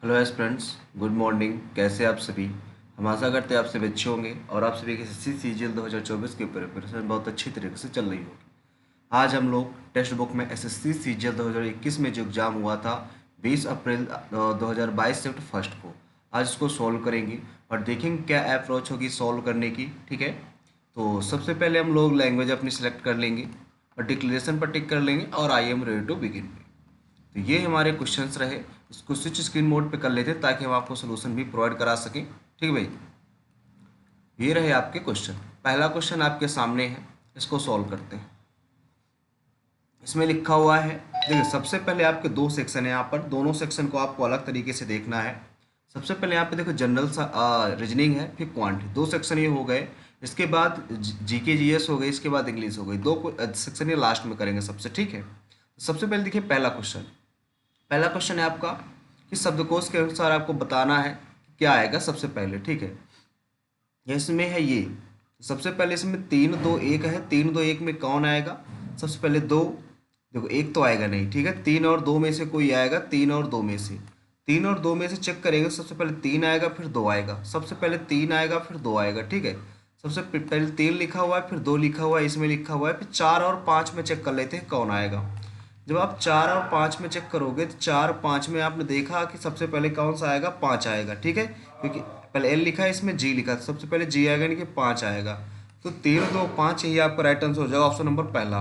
Hello S friends, good morning. कैसे आप सभी? हम आशा करते हैं आप सभी अच्छे होंगे और आप सभी की एसएससी सीजीएल 2024 की प्रिपरेशन बहुत अच्छी तरीके से चल रही होगी। आज हम लोग टेक्स्ट बुक में एसएससी सीजीएल 2021 में जो एग्ज़ाम हुआ था 20 अप्रैल 2022 शिफ्ट फर्स्ट को, आज इसको सॉल्व करेंगे और देखेंगे क्या अप्रोच होगी सॉल्व करने की। ठीक है, तो सबसे पहले हम लोग लैंग्वेज अपनी सेलेक्ट कर लेंगे और डिक्लेरेशन पर टिक कर लेंगे और I am ready to begin. तो ये हमारे क्वेश्चंस रहे। इसको स्विच स्क्रीन मोड पे कर लेते हैं ताकि हम आपको सोल्यूशन भी प्रोवाइड करा सकें। ठीक है भाई, ये रहे आपके क्वेश्चन। पहला क्वेश्चन आपके सामने है, इसको सॉल्व करते हैं। इसमें लिखा हुआ है, देखिए सबसे पहले आपके दो सेक्शन है, यहाँ पर दोनों सेक्शन को आपको अलग तरीके से देखना है। सबसे पहले यहाँ पे देखो जनरल रीजनिंग है, फिर क्वांट, दो सेक्शन ये हो गए। इसके बाद जीके जीएस हो गई, इसके बाद इंग्लिश हो गई। दो सेक्शन ये लास्ट में करेंगे सबसे। ठीक है, सबसे पहले देखिए पहला क्वेश्चन। पहला क्वेश्चन है आपका कि शब्दकोश के अनुसार आपको बताना है क्या आएगा सबसे पहले। ठीक है, इसमें है ये, सबसे पहले इसमें 3 2 1 है। 3 2 1 में कौन आएगा? सबसे पहले दो, देखो एक तो आएगा नहीं। ठीक है, 3 और 2 में से कोई आएगा, 3 और 2 में से। 3 और 2 में से चेक करेंगे, सबसे पहले 3 आएगा फिर 2 आएगा, सबसे पहले 3 आएगा फिर 2 आएगा। ठीक है, सबसे पहले 3 लिखा हुआ है फिर 2 लिखा हुआ है, इसमें लिखा हुआ है, फिर 4 और 5 में चेक कर लेते हैं कौन आएगा। जब आप 4 और 5 में चेक करोगे तो 4 5 में आपने देखा कि सबसे पहले कौन सा आएगा? 5 आएगा। ठीक है, क्योंकि पहले एल लिखा है, इसमें जी लिखा है, सबसे पहले जी आएगा, यानी कि 5 आएगा। तो 3 2 5 यही आपका राइट आंसर हो जाएगा, ऑप्शन नंबर पहला।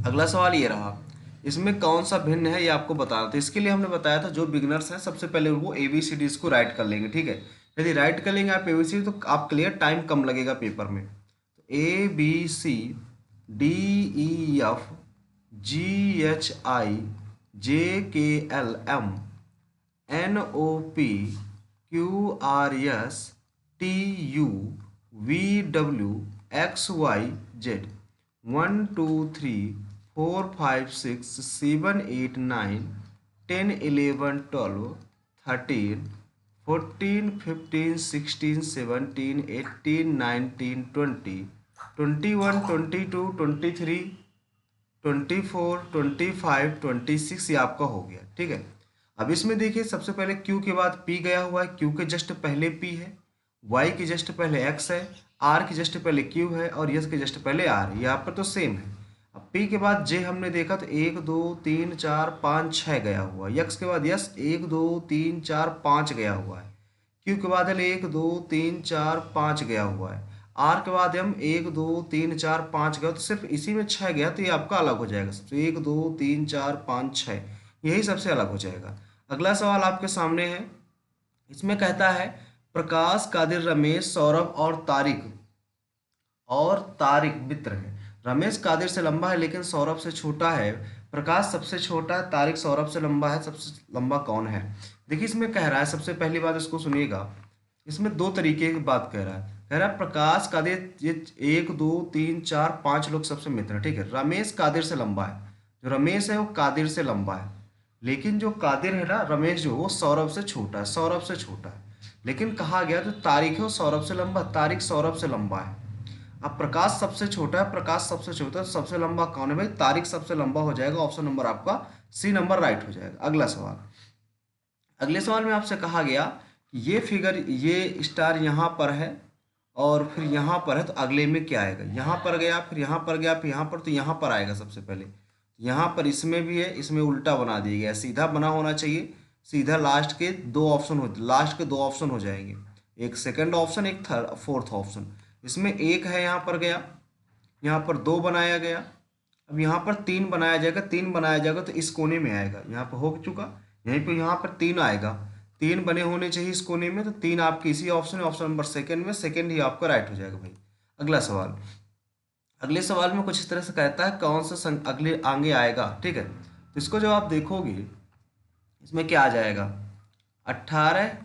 अगला सवाल ये रहा, इसमें कौन सा भिन्न है ये आपको बताना। तो इसके लिए हमने बताया था जो बिगनर्स हैं सबसे पहले वो ABCD को राइट कर लेंगे। ठीक है, यदि राइट कर लेंगे आप ABCD तो आप क्लियर, टाइम कम लगेगा पेपर में। तो ABCDEFGHIJKLMNOPQRSTUVWXYZ 1 2 3 4 5 6 7 8 9 10 11 12 13 14 15 16 17 18 19 20 21 22 23 24 25 26 ये आपका हो गया। ठीक है, अब इसमें देखिए सबसे पहले Q के बाद P गया हुआ है, Q के जस्ट पहले P है, Y के जस्ट पहले X है, R के जस्ट पहले Q है और S के जस्ट पहले R है। यहाँ पर तो सेम है। अब P के बाद J हमने देखा तो 1 2 3 4 5 6 गया हुआ है। X के बाद S 1 2 3 4 5 गया हुआ है। Q के बाद L 1 2 3 4 5 गया हुआ है। R के बाद M 1 2 3 4 5 गया, तो सिर्फ इसी में 6 गया, तो ये आपका अलग हो जाएगा सबसे। 1 2 3 4 5 6 यही सबसे अलग हो जाएगा। अगला सवाल आपके सामने है, इसमें कहता है प्रकाश, कादिर, रमेश, सौरभ और तारिक मित्र हैं। रमेश कादिर से लंबा है लेकिन सौरभ से छोटा है। प्रकाश सबसे छोटा है, तारिक सौरभ से लंबा है, सबसे लंबा कौन है? देखिए इसमें कह रहा है, सबसे पहली बात इसको सुनिएगा, इसमें दो तरीके की बात कह रहा है। कह रहा है प्रकाश कादिर, ये 1 2 3 4 5 लोग सबसे मित्र हैं। ठीक है, रमेश कादिर से लंबा है, जो रमेश है वो कादिर से लंबा है, लेकिन जो कादिर है ना, रमेश जो, वो सौरभ से छोटा है, सौरभ से छोटा है। लेकिन कहा गया जो तारिक है वो सौरभ से लंबा, तारिक सौरभ से लंबा है। अब प्रकाश सबसे छोटा है, प्रकाश सबसे छोटा है, तो सबसे लंबा कौन है भाई? तारिक सबसे लंबा हो जाएगा, ऑप्शन नंबर आपका C नंबर राइट हो जाएगा। अगला सवाल, अगले सवाल में आपसे कहा गया कि ये फिगर, ये स्टार यहाँ पर है और फिर यहाँ पर है, तो अगले में क्या आएगा? यहाँ पर गया, फिर यहाँ पर गया, फिर यहाँ पर, तो यहाँ पर आएगा सबसे पहले। यहाँ पर इसमें भी है, इसमें उल्टा बना दिया गया, सीधा बना होना चाहिए, सीधा लास्ट के दो ऑप्शन हो, लास्ट के दो ऑप्शन हो जाएंगे, एक सेकंड ऑप्शन, एक थर्ड फोर्थ ऑप्शन। इसमें एक है, यहाँ पर गया, यहाँ पर 2 बनाया गया, अब यहाँ पर 3 बनाया जाएगा, 3 बनाया जाएगा तो इस कोने में आएगा, यहाँ पर हो चुका, यहीं पे यहाँ पर 3 आएगा, 3 बने होने चाहिए इस कोने में, तो 3 आपके इसी ऑप्शन है, ऑप्शन नंबर सेकंड में, सेकंड ही आपका राइट हो जाएगा भाई। अगला सवाल, अगले सवाल में कुछ इस तरह से कहता है कौन सा अगले आगे आएगा। ठीक है, तो इसको जब आप देखोगे इसमें क्या आ जाएगा? 18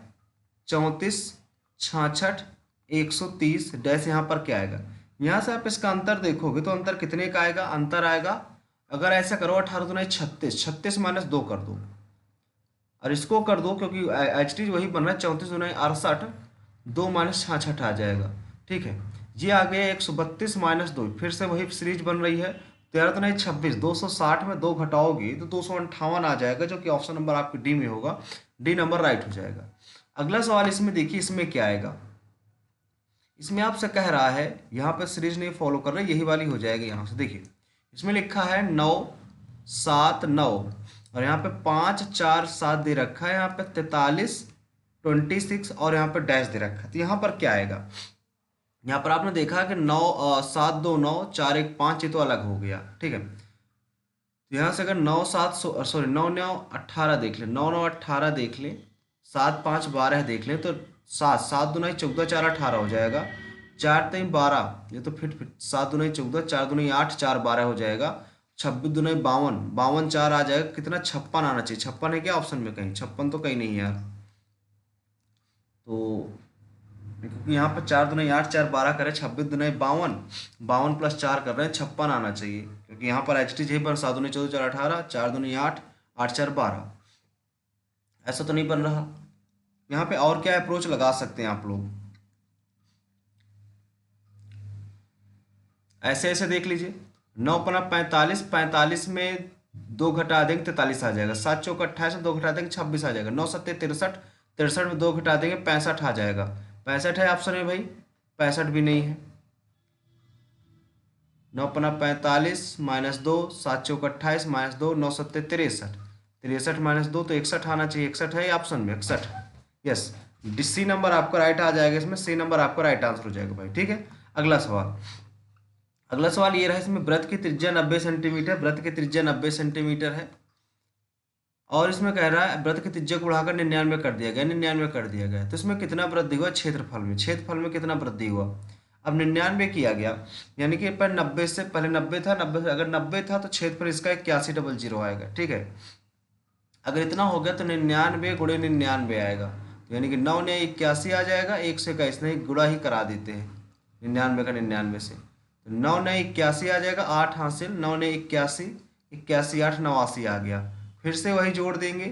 34 66 130 डैश, यहाँ पर क्या आएगा? यहाँ से आप इसका अंतर देखोगे तो अंतर कितने का आएगा? अंतर आएगा, अगर ऐसा करो 18 दुना 36, 36 माइनस 2 कर दो और इसको कर दो, क्योंकि HT वही बन रहा है, 34 दुना 68, 2 माइनस 66 आ जाएगा। ठीक है, ये आ गया 132 माइनस 2, फिर से वही सीरीज बन रही है, 13 दुना 26, 260 में 2 घटाओगे तो 258 आ जाएगा, जो कि ऑप्शन नंबर आपकी D में होगा। डी नंबर राइट हो जाएगा। अगला सवाल इसमें देखिए, इसमें क्या आएगा। इसमें आपसे कह रहा है, यहाँ पर सीरीज नहीं फॉलो कर रहे, यही वाली हो जाएगी। यहाँ से देखिए इसमें लिखा है 9 7 9 और यहाँ पे 5 4 7 दे रखा है, यहाँ पे 43 26 और यहाँ पे डैश दे रखा है। तो यहाँ पर क्या आएगा, यहाँ पर आपने देखा कि 9 7 2 9 4 1 5, ये तो अलग हो गया, ठीक है। तो यहाँ से अगर 9 7 सॉरी 9 9 18 देख लें, 9 9 18 देख लें, 7 5 12 देख लें, तो 7 7 दूनी 14 4 18 हो जाएगा, 4 3 12, ये तो फिट 7 दूनी 14 4 दूनी 8 4 12 हो जाएगा, 26 दूनी 52 52 4 आ जाएगा, कितना 56 आना चाहिए। 56 है क्या ऑप्शन में, कहीं 56 तो कहीं नहीं है यार। तो क्योंकि यहाँ पर 4 दूनी 8 4 12 करें, 26 दूनी 52 52 प्लस 4 कर रहे हैं, 56 आना चाहिए, क्योंकि यहाँ पर एच टी यही पर 7 दूनी 14 4 18 4 दूनी 8 8 4 12, ऐसा तो नहीं बन रहा। यहाँ पे और क्या अप्रोच लगा सकते हैं आप लोग, ऐसे ऐसे देख लीजिए। 9 पना 45, 45 में 2 घटा देंगे 43 आ जाएगा, 7 चौक 28 में 2 घटा देंगे 26 आ जाएगा, 9 7 63, 63 में 2 घटा देंगे 65 आ जाएगा। 65 है ऑप्शन में भाई, 65 भी नहीं है। 9 पना 45 -2, 7 चौक 28 -2, 9 7 63, 63 -2 तो 61 आना चाहिए, 61 है ऑप्शन में, 61। यस, डी सी नंबर आपका राइट आ जाएगा, इसमें सी नंबर आपका राइट आंसर हो जाएगा भाई, ठीक है। अगला सवाल, अगला सवाल ये रहा, इसमें वृत्त की त्रिज्या 90 सेंटीमीटर, वृत्त की त्रिज्या 90 सेंटीमीटर है और इसमें कह रहा है वृत्त की त्रिज्या को बढ़ाकर 99 कर दिया गया, 99 कर दिया गया। तो इसमें कितना वृद्धि हुआ क्षेत्रफल में, क्षेत्रफल में कितना वृद्धि हुआ। अब 99 किया गया, यानी कि पर 90 से पहले 90 था, 90 अगर 90 था तो क्षेत्रफल इसका 8100 आएगा, ठीक है। अगर इतना हो गया तो 99 गुणे 99 आएगा, तो यानी कि 9 ने 81 आ जाएगा, 1 से का इसने गुणा ही करा देते हैं 99 का 99 से, तो 9 ने 81 आ जाएगा, 8 हासिल, 9 ने 81 81 8 89 आ गया। फिर से वही जोड़ देंगे,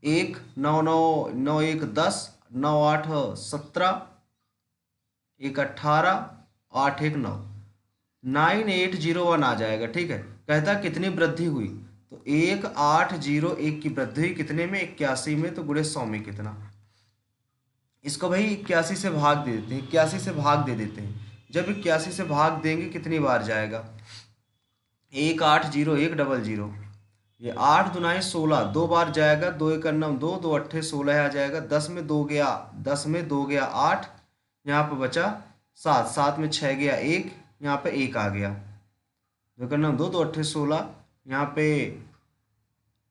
1 9 9 9 1 10 9 8 17 1 18 8 1 9 9801 आ जाएगा, ठीक है। कहता कितनी वृद्धि हुई, तो 1801 की वृद्धि हुई कितने में, 81 में, तो गुणे 100 में कितना। इसको भाई 81 से भाग दे देते हैं, 81 से भाग दे देते हैं। जब 81 से भाग देंगे कितनी बार जाएगा, 180100, ये 8 दुनाई 16 2 बार जाएगा, 2 1 9 2 2 8 16 आ जाएगा, 10 में 2 गया, 10 में 2 गया 8, यहाँ पे बचा 7, 7 में 6 गया 1, यहाँ पे 1 आ गया, 2 1 9 2 2 8 16, यहाँ पे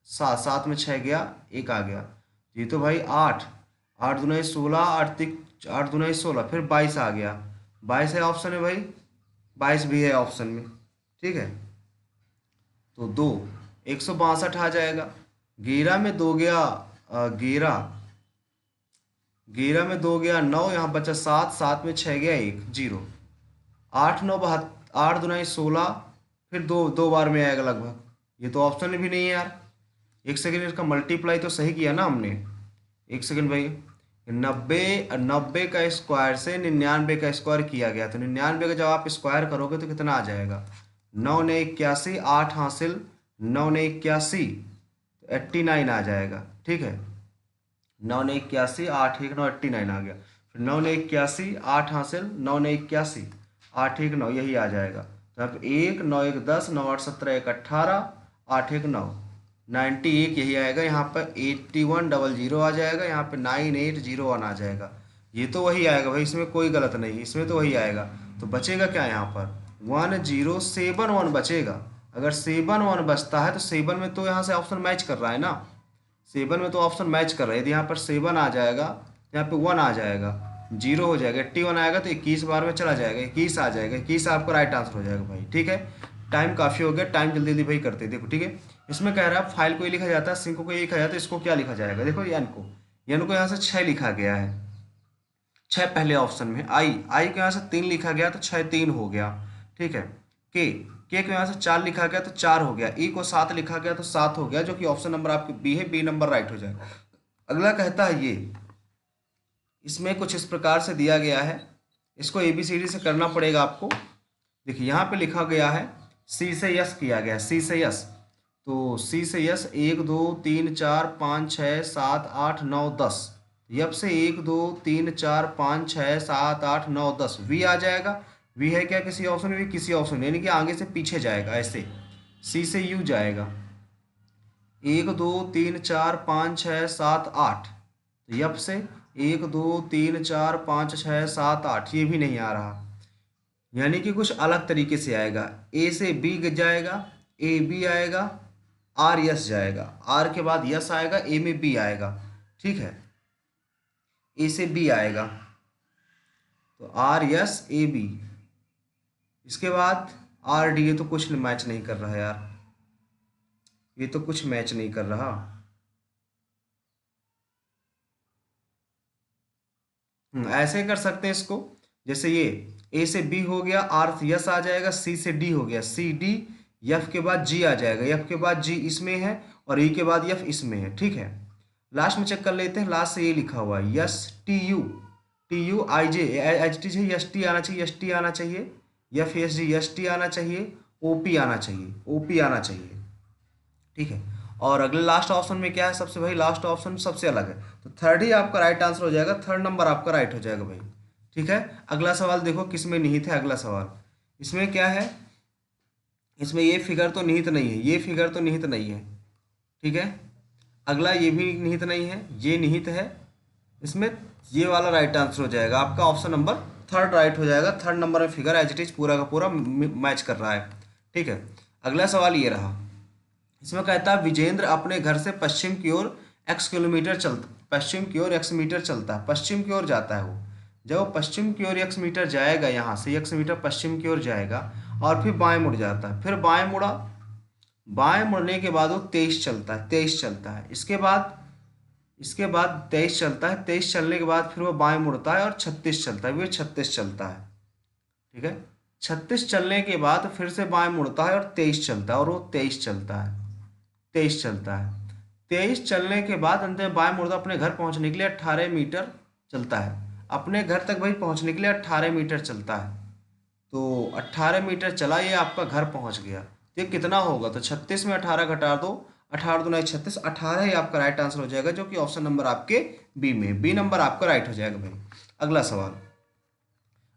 7 7 में 6 गया 1 आ गया। ये तो भाई 8 8 दुनाई 16 8 दुनाई 16, फिर 22 आ गया, 22 है ऑप्शन में भाई, 22 भी है ऑप्शन में, ठीक है। तो 2 162 आ जाएगा, 11 में 2 गया 11, 11 में 2 गया 9, यहाँ बचा 7, 7 में 6 गया 1 0, 8 9 8 दुनाई 16, फिर दो बार में आएगा लगभग, ये तो ऑप्शन में भी नहीं है यार। एक सेकेंड, इसका मल्टीप्लाई तो सही किया ना हमने, एक सेकेंड भाई, 90 का स्क्वायर से 99 का स्क्वायर किया गया, तो 99 का जब आप स्क्वायर करोगे तो कितना आ जाएगा, 9 ने 81 8 हासिल, 9 ने 81 तो 89 आ जाएगा, ठीक है। 9 ने 81 8 1 9 89 आ गया, फिर 9 ने 81 8 हासिल, 9 ने 81 8 1 9, यही आ जाएगा। तो यहाँ पे 1 9 1 10 9 8 17 1 18 8 1 9 91 यही आएगा, यहाँ पर 8100 आ जाएगा, यहाँ पे 9801 आ जाएगा, ये तो वही आएगा भाई, इसमें कोई गलत नहीं, इसमें तो वही आएगा। तो बचेगा क्या यहाँ पर, 1071 बचेगा। अगर 71 बचता है तो 7 में तो यहाँ से ऑप्शन मैच कर रहा है ना, 7 में तो ऑप्शन मैच कर रहा है, यदि यहाँ पर 7 आ जाएगा, यहाँ पे 1 आ जाएगा, 0 हो जाएगा, 81 आएगा तो 21 बार में चला जाएगा, 21 आ जाएगा, 21 आपका राइट आंसर हो जाएगा भाई, ठीक है। टाइम काफ़ी हो गया, टाइम जल्दी जल्दी भाई करते देखो, ठीक है। इसमें कह रहा है फाइल को ये लिखा जाता है, सिंक को ये लिखा जाता है, इसको क्या लिखा जाएगा, देखो एन को यहाँ से 6 लिखा गया है, 6 पहले ऑप्शन में, आई को यहाँ से 3 लिखा गया तो 6 3 हो गया, ठीक है। के को यहाँ से 4 लिखा गया तो 4 हो गया, ई को 7 लिखा गया तो 7 हो गया, जो कि ऑप्शन नंबर आपके बी है, बी नंबर राइट हो जाएगा। अगला कहता है ये, इसमें कुछ इस प्रकार से दिया गया है, इसको ABCD से करना पड़ेगा आपको। देखिए यहाँ पे लिखा गया है सी से यस किया गया है, सी से यस, तो सी से यस 1 2 3 4 5 6 7 8 9 10। यप से 1 2 3 4 5 6 7 8 9 10 वी आ जाएगा। वी है क्या किसी ऑप्शन में? किसी ऑप्शन में, यानी कि आगे से पीछे जाएगा ऐसे। सी से यू जाएगा 1 2 3 4 5 6 7 8। यप से 1 2 3 4 5 6 7 8, ये भी नहीं आ रहा, यानी कि कुछ अलग तरीके से आएगा। ए से बी जाएगा, ए बी आएगा, आर यस जाएगा, आर के बाद यस आएगा, ए में बी आएगा। ठीक है, ए से बी आएगा तो आर यस ए बी, इसके बाद आर डी। ये तो कुछ मैच नहीं कर रहा यार, ये तो कुछ मैच नहीं कर रहा। ऐसे कर सकते हैं इसको, जैसे ये ए से बी हो गया, आर यस आ जाएगा, सी से डी हो गया, सी डी, एफ के बाद जी आ जाएगा, एफ के बाद जी इसमें है और ई के बाद एफ इसमें है। ठीक है, लास्ट में चेक कर लेते हैं। लास्ट से ये लिखा हुआ है यस टी यू आई जे एच टी चाहिए, एस टी आना चाहिए, एस टी आना चाहिए, F S G S T आना चाहिए, ओ पी आना चाहिए, ओ पी आना चाहिए। ठीक है, और अगले लास्ट ऑप्शन में क्या है? सबसे भाई लास्ट ऑप्शन सबसे अलग है, तो थर्ड ही आपका राइट आंसर हो जाएगा, थर्ड नंबर आपका राइट हो जाएगा भाई। ठीक है, अगला सवाल देखो किस में निहित है। अगला सवाल इसमें क्या है? इसमें ये फिगर तो निहित नहीं है, ये फिगर तो निहित नहीं है। ठीक है, अगला ये भी निहित नहीं है, ये निहित है। इसमें ये वाला राइट आंसर हो जाएगा आपका, ऑप्शन नंबर थर्ड राइट हो जाएगा। थर्ड नंबर में फिगर एज इट इज पूरा का पूरा मैच कर रहा है। ठीक है, अगला सवाल ये रहा। इसमें कहता है विजेंद्र अपने घर से पश्चिम की ओर x किलोमीटर चलता, पश्चिम की ओर x मीटर चलता है, पश्चिम की ओर जाता है वो। जब वो पश्चिम की ओर x मीटर जाएगा, यहाँ से x मीटर पश्चिम की ओर जाएगा और फिर बाएं मुड़ जाता है, फिर बाएं मुड़ा, बाएं मुड़ने के बाद वो 23 चलता है, 23 चलता है। इसके बाद 23 चलता है, 23 चलने के बाद फिर वो बाएं मुड़ता है और 36 चलता है, वो 36 चलता है। ठीक है, 36 चलने के बाद फिर से बाएं मुड़ता है और 23 चलता है, और वो 23 चलता है, 23 चलता है। 23 चलने के बाद अंत में बाएं मुड़ता अपने घर पहुंचने के लिए 18 मीटर चलता है। अपने घर तक भाई पहुंचने के लिए 18 मीटर चलता है, तो 18 मीटर चला, ये आपका घर पहुंच गया। ये कितना होगा? तो 36 में 18 घटा दो, 18 दूना 36, 18 ही आपका राइट आंसर हो जाएगा, जो कि ऑप्शन नंबर आपके बी में, बी नंबर आपका राइट हो जाएगा भाई। अगला सवाल,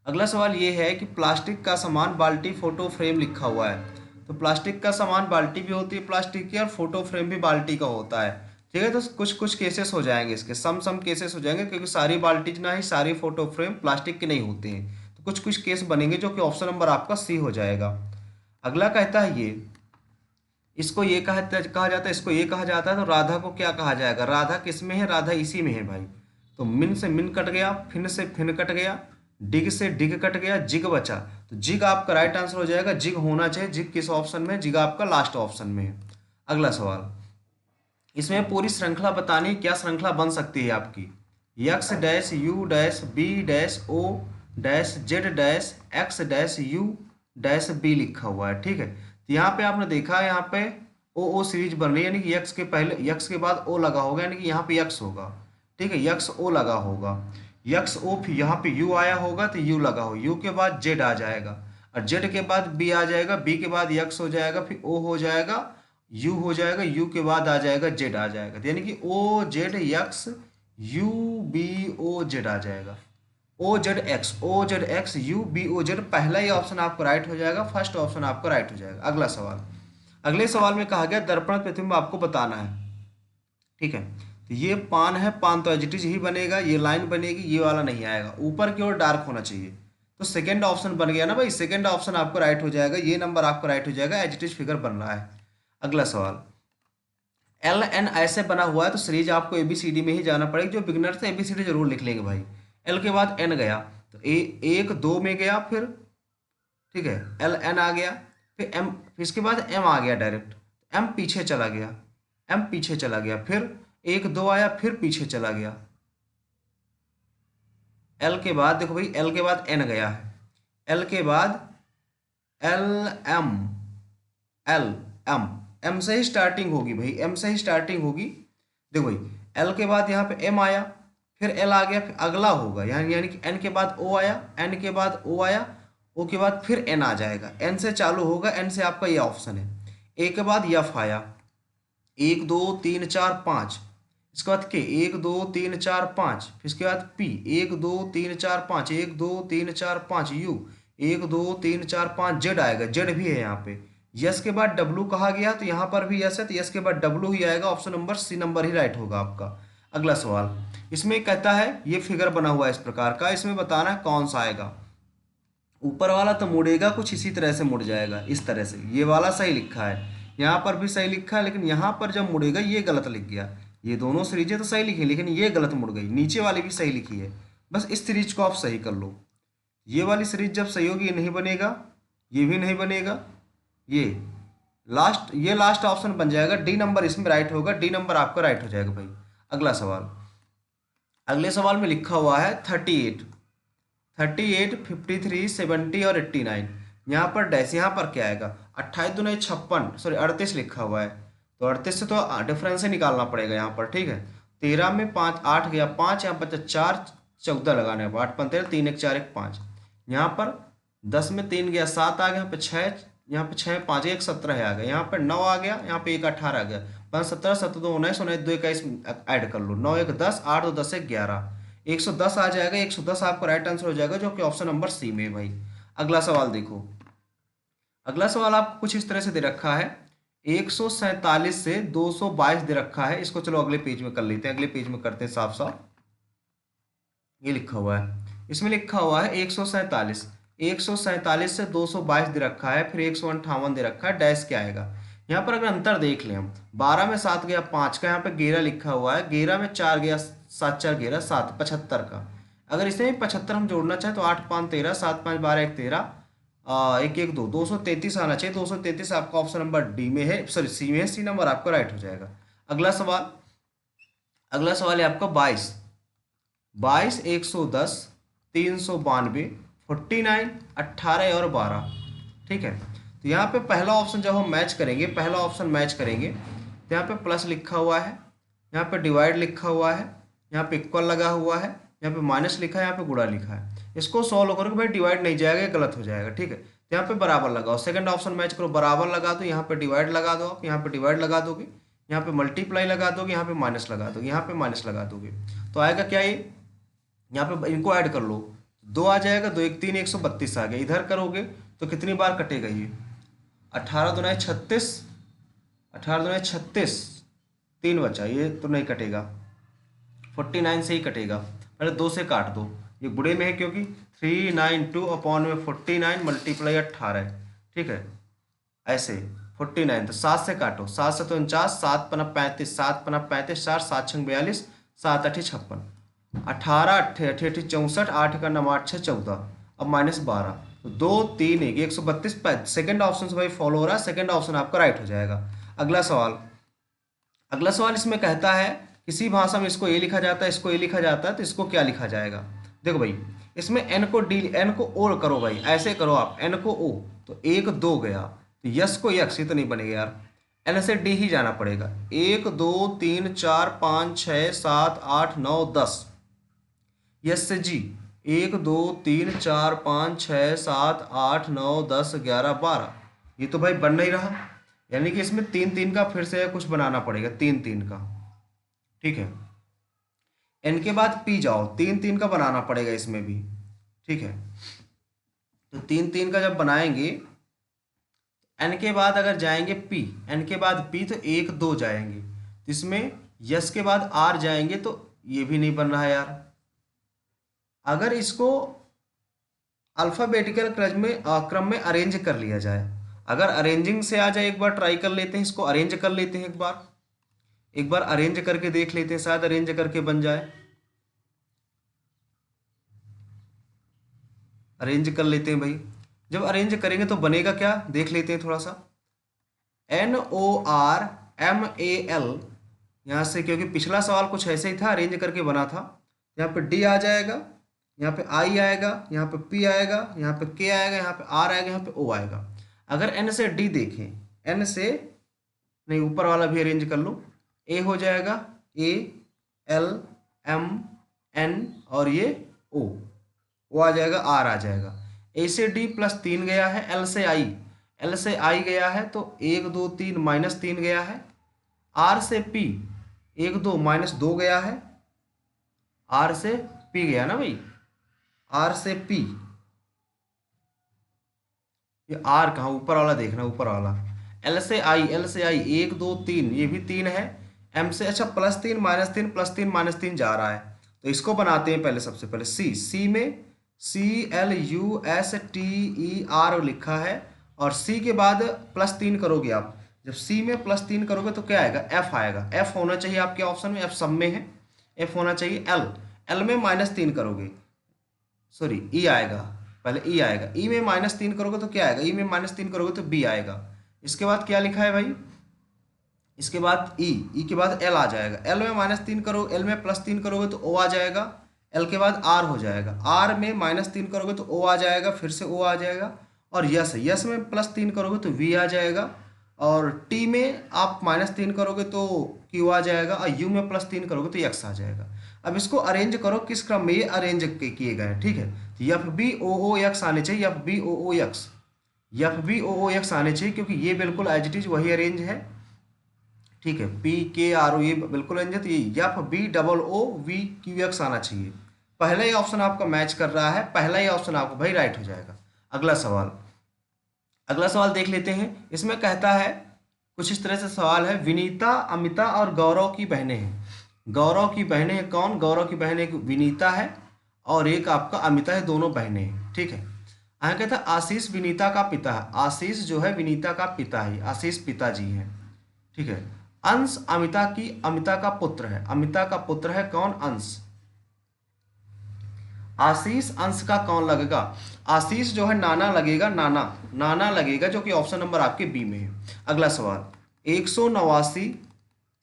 अगला सवाल ये है कि प्लास्टिक का सामान बाल्टी फोटो फ्रेम लिखा हुआ है। तो प्लास्टिक का सामान बाल्टी भी होती है प्लास्टिक की, और फोटो फ्रेम भी बाल्टी का होता है। ठीक है, तो कुछ कुछ केसेस हो जाएंगे इसके, सम केसेस हो जाएंगे, क्योंकि सारी बाल्टी ना ही सारी फोटो फ्रेम प्लास्टिक के नहीं होते हैं, तो कुछ कुछ केस बनेंगे, जो कि ऑप्शन नंबर आपका सी हो जाएगा। अगला कहता है ये, इसको ये कहा जाता है, इसको ये कहा जाता है, तो राधा को क्या कहा जाएगा? राधा किस में है? राधा इसी में है भाई। तो मिन से मिन कट गया, फिन से फिन कट गया, डिग से डिग कट गया, जिग बचा। तो जिग आपका राइट आंसर हो जाएगा, जिग होना चाहिए। जिग किस ऑप्शन में? जिग आपका लास्ट ऑप्शन में है। अगला सवाल, इसमें पूरी श्रृंखला बतानी, क्या श्रृंखला बन सकती है आपकी? X dash U dash B dash O dash Z dash X dash U dash B लिखा हुआ है। ठीक है, तो यहाँ पे आपने देखा है, यहाँ पे ओ सीरीज बन रही है, यानी कि यक्स के पहले, यक्स के बाद ओ लगा होगा, यानी कि यहाँ पे यक्स होगा। ठीक है, यक्स ओ लगा होगा, यक्स ओ, फिर यहाँ पे यू आया होगा तो यू लगा हो, यू के बाद जेड आ जाएगा, और जेड के बाद बी आ जाएगा, बी के बाद यक्स हो जाएगा, फिर ओ हो जाएगा, यू हो जाएगा, यू के बाद आ जाएगा जेड आ जाएगा, तो यानी कि O Z X U B O Z आ जाएगा। O Z X U B O Z, पहला ही ऑप्शन आपको राइट हो जाएगा, फर्स्ट ऑप्शन आपको राइट हो जाएगा। अगला सवाल, अगले सवाल में कहा गया दर्पण प्रतिबिंब आपको बताना है। ठीक है, तो ये पान है, पान तो एज इट इज ही बनेगा, ये लाइन बनेगी, ये वाला नहीं आएगा, ऊपर की ओर डार्क होना चाहिए, तो सेकंड ऑप्शन बन गया ना भाई, सेकंड ऑप्शन आपको राइट हो जाएगा, ये नंबर आपको राइट हो जाएगा, एज इट इज फिगर बन रहा है। अगला सवाल, एल एन ऐसे बना हुआ है, तो सीरीज आपको एबीसीडी में ही जाना पड़ेगा, जो बिगनर से एबीसीडी जरूर लिख लेंगे भाई। एल के बाद एन गया, तो एक दो में गया, फिर ठीक है एल एन आ गया, फिर एम, फिर इसके बाद एम आ गया डायरेक्ट, एम पीछे चला गया, एम पीछे चला गया, फिर एक दो आया, फिर पीछे चला गया। एल के बाद देखो भाई, एल के बाद एन गया है, एल के बाद L M, L M, M से ही स्टार्टिंग होगी भाई, एम से ही स्टार्टिंग होगी। देखो भाई, एल के बाद यहाँ पे एम आया, फिर एल आ गया, फिर अगला होगा यानी कि एन के बाद ओ आया, एन के बाद ओ आया, ओ के बाद फिर एन आ जाएगा, एन से चालू होगा, एन से आपका ये ऑप्शन है। ए के बाद यफ आया, 1 2 3 4 5, इसके बाद के 1 2 3 4 5, फिर इसके बाद पी 1 2 3 4 5, 1 2 3 4 5, यू 1 2 3 4 5, जेड आएगा, जेड भी है यहाँ पे। यस के बाद डब्लू कहा गया तो यहाँ पर भी यस है, तो यस के बाद डब्लू ही आएगा, ऑप्शन नंबर सी नंबर ही राइट होगा आपका। अगला सवाल, इसमें कहता है ये फिगर बना हुआ है इस प्रकार का, इसमें बताना है कौन सा आएगा। ऊपर वाला तो मुड़ेगा कुछ इसी तरह से मुड़ जाएगा, इस तरह से, ये वाला सही लिखा है, यहाँ पर भी सही लिखा है, लेकिन यहाँ पर जब मुड़ेगा ये गलत लिख गया। ये दोनों सीरीजें तो सही लिखी लेकिन ये गलत मुड़ गई, नीचे वाली भी सही लिखी है। बस इस सीरीज को आप सही कर लो, ये वाली सीरीज जब सही होगी ये नहीं बनेगा, ये भी नहीं बनेगा, ये लास्ट ऑप्शन बन जाएगा, डी नंबर इसमें राइट होगा, डी नंबर आपका राइट हो जाएगा भाई। अगला सवाल, अगले सवाल में लिखा हुआ है 38, 53, 70 और 89, यहाँ पर डैश, यहाँ पर क्या आएगा, 28 दूनी 56, सॉरी 38 लिखा हुआ है, तो 38 से तो डिफरेंस ही निकालना पड़ेगा यहाँ पर, ठीक है। 13 में 5 8 गया 5, यहाँ पर 4 14 लगाने, 8 5 13, 3 1 4 1 5, यहाँ पर 10 में 3 गया 7 आ गया, यहाँ पे 6, यहाँ पे 6 5 1 17 आ गया, यहाँ पर 9 आ गया, यहाँ पे 1 18 आ गया, 5 17 7 2 19 19 2 21 ऐड कर लो, 9 1 10 8 2 10 1 11, 110 आ जाएगा, 110 आपका राइट आंसर हो जाएगा, जो कि ऑप्शन नंबर सी में है भाई। अगला सवाल देखो, अगला सवाल आपको कुछ इस तरह से दे रखा है, 147 से 222 दे रखा है, इसको चलो अगले पेज में कर लेते हैं, अगले पेज में करते हैं साफ साफ। ये लिखा हुआ है, इसमें लिखा हुआ है 147 से 222 दे रखा है, फिर 158 दे रखा है, डैश क्या आएगा। यहाँ पर अगर अंतर देख लें हम, 12 में 7 गया 5 का, यहाँ पे 11 लिखा हुआ है, 11 में 4 गया 7 4 11 7, 75 का। अगर इसमें भी 75 हम जोड़ना चाहें तो 8 5 13, 7 5 12 1 13, 1 1 2 233 आना चाहिए, 233 आपका ऑप्शन नंबर डी में है, सॉरी सी में है, सी नंबर आपका राइट हो जाएगा। अगला सवाल, अगला सवाल है आपका 22, 110, 392, 49, 18 और 12, ठीक है। तो यहाँ पे पहला ऑप्शन जब हम मैच करेंगे, पहला ऑप्शन मैच करेंगे तो यहाँ पे प्लस लिखा हुआ है, यहाँ पे डिवाइड लिखा हुआ है, यहाँ पे इक्वल लगा हुआ है, यहाँ पे माइनस लिखा है, यहाँ पे गुणा लिखा है। इसको सॉल्व करोगे भाई डिवाइड नहीं जाएगा, ये गलत हो जाएगा, ठीक है। तो यहाँ पे बराबर लगाओ, सेकंड ऑप्शन मैच करो, बराबर लगा दो, यहाँ पे डिवाइड लगा दो, आप यहाँ पे डिवाइड लगा दोगे, यहाँ पे मल्टीप्लाई लगा दोगे, यहाँ पे माइनस लगा दोगे, यहाँ पे माइनस लगा दोगे, तो आएगा क्या ये, यहाँ पे इनको ऐड कर लो, 2 आ जाएगा, 2 1 3 132 आ गया, इधर करोगे तो कितनी बार कटेगा ये, 18 दूना 36, 18 दूना 36, 3 बचा, ये तो नहीं कटेगा, 49 से ही कटेगा, पहले 2 से काट दो, ये बुढ़े में है क्योंकि 392 अपॉन में 49 मल्टीप्लाई 18, ठीक है, ऐसे 49, तो 7 से काटो, 7 से तो 49, 7 पना 35, 7 पना 35, 4 7 6 42, 7 8 56, 18 8 8 64, 8 का 9 8 6 14, अब -12, तो 2 3 1 132, सेकंड ऑप्शन से भाई फॉलो हो रहा है, सेकंड ऑप्शन आपका राइट हो जाएगा। अगला सवाल, अगला सवाल इसमें कहता है किसी भाषा में इसको ए लिखा जाता है, इसको ए लिखा जाता है, तो इसको क्या लिखा जाएगा। देखो भाई, इसमें एन को डी, एन को ओ करो भाई, ऐसे करो आप, एन को ओ तो 1 2 गया, तो यस को यक्स, ये तो नहीं बनेगा यार, एन से डी ही जाना पड़ेगा, 1 2 3 4 5 6 7 8 9 10, यस से जी 1 2 3 4 5 6 7 8 9 10 11 12, ये तो भाई बन नहीं रहा, यानी कि इसमें 3 3 का फिर से कुछ बनाना पड़ेगा, 3 3 का, ठीक है। एन के बाद पी जाओ, 3 3 का बनाना पड़ेगा इसमें भी, ठीक है। तो 3 3 का जब बनाएंगे, एन के बाद अगर जाएंगे पी, एन के बाद पी तो 1 2 जाएंगे, तो इसमें यस के बाद आर जाएंगे, तो ये भी नहीं बन रहा है यार। अगर इसको अल्फ़ाबेटिकल क्रम में अरेंज कर लिया जाए, अगर अरेंजिंग से आ जाए, एक बार ट्राई कर लेते हैं, इसको अरेंज कर लेते हैं, एक बार अरेंज करके देख लेते हैं, शायद अरेंज करके बन जाए, अरेंज कर लेते हैं भाई। जब अरेंज करेंगे तो बनेगा क्या, देख लेते हैं थोड़ा सा, NORMAL, यहाँ से, क्योंकि पिछला सवाल कुछ ऐसे ही था, अरेंज करके बना था, यहाँ पे डी आ जाएगा, यहाँ पे आई आएगा, यहाँ पे पी आएगा, यहाँ पे के आएगा, यहाँ पे आर आएगा, यहाँ पे ओ आएगा। अगर एन से डी देखें, एन से नहीं, ऊपर वाला भी अरेंज कर लो, ए हो जाएगा, ए एल एम एन और ये ओ आ जाएगा, आर आ जाएगा, ए से डी +3 गया है, एल से आई गया है, तो 1 2 3 -3 गया है, आर से पी, 1 2 -2 गया है, आर से पी गया ना भाई, आर से पी, ये आर कहाँ, ऊपर वाला देखना, ऊपर वाला। एल से आई, एल से आई 1 2 3, ये भी 3 है। एम से अच्छा +3 -3 +3 -3 जा रहा है, तो इसको बनाते हैं पहले। सबसे पहले सी, सी में CLUSTER लिखा है, और सी के बाद +3 करोगे आप। जब सी में +3 करोगे तो क्या आएगा, एफ आएगा। एफ होना चाहिए आपके ऑप्शन में, एफ सब में है, एफ होना चाहिए। एल, एल में -3 करोगे, सॉरी ई आएगा, पहले ई आएगा। ई में -3 करोगे तो क्या आएगा, ई में -3 करोगे तो बी आएगा। इसके बाद क्या लिखा है भाई, इसके बाद ई, ई के बाद एल आ जाएगा। एल में -3 करो, एल में +3 करोगे तो ओ आ जाएगा। एल के बाद आर हो जाएगा, आर में -3 करोगे तो ओ आ जाएगा, फिर से ओ आ जाएगा। और यस, यस में +3 करोगे तो वी आ जाएगा। और टी में आप -3 करोगे तो क्यू आ जाएगा, और यू में +3 करोगे तो एक्स आ जाएगा। अब इसको अरेंज करो, किस क्रम में ये अरेंज किए गए हैं, ठीक है। एफ बी ओ ओ एक्स आने चाहिए, एफ बी ओ ओ एक्स, एफ बी ओ ओ एक्स आने चाहिए, क्योंकि ये बिल्कुल एज इट इज वही अरेंज है, ठीक है। पी के आर ओ, ये बिल्कुल अरेंज है, तो ये F B double O V Q X आना चाहिए। पहला ही ऑप्शन आपका मैच कर रहा है, पहला ही ऑप्शन आपको भाई राइट हो जाएगा। अगला सवाल, अगला सवाल देख लेते हैं। इसमें कहता है, कुछ इस तरह से सवाल है, विनीता, अमिता और गौरव की बहनें हैं। गौरव की बहनें हैं कौन, गौरव की बहनें एक विनीता है और एक आपका अमिता है, दोनों बहनें हैं, ठीक है। आगे कहता है, आशीष विनीता का पिता है। आशीष जो है विनीता का पिता है, आशीष पिताजी है, ठीक है। अंश अमिता का पुत्र है। अमिता का पुत्र है कौन, अंश। आशीष अंश का कौन लगेगा, आशीष जो है नाना लगेगा, नाना, नाना लगेगा, जो कि ऑप्शन नंबर आपके बी में है। अगला सवाल, 189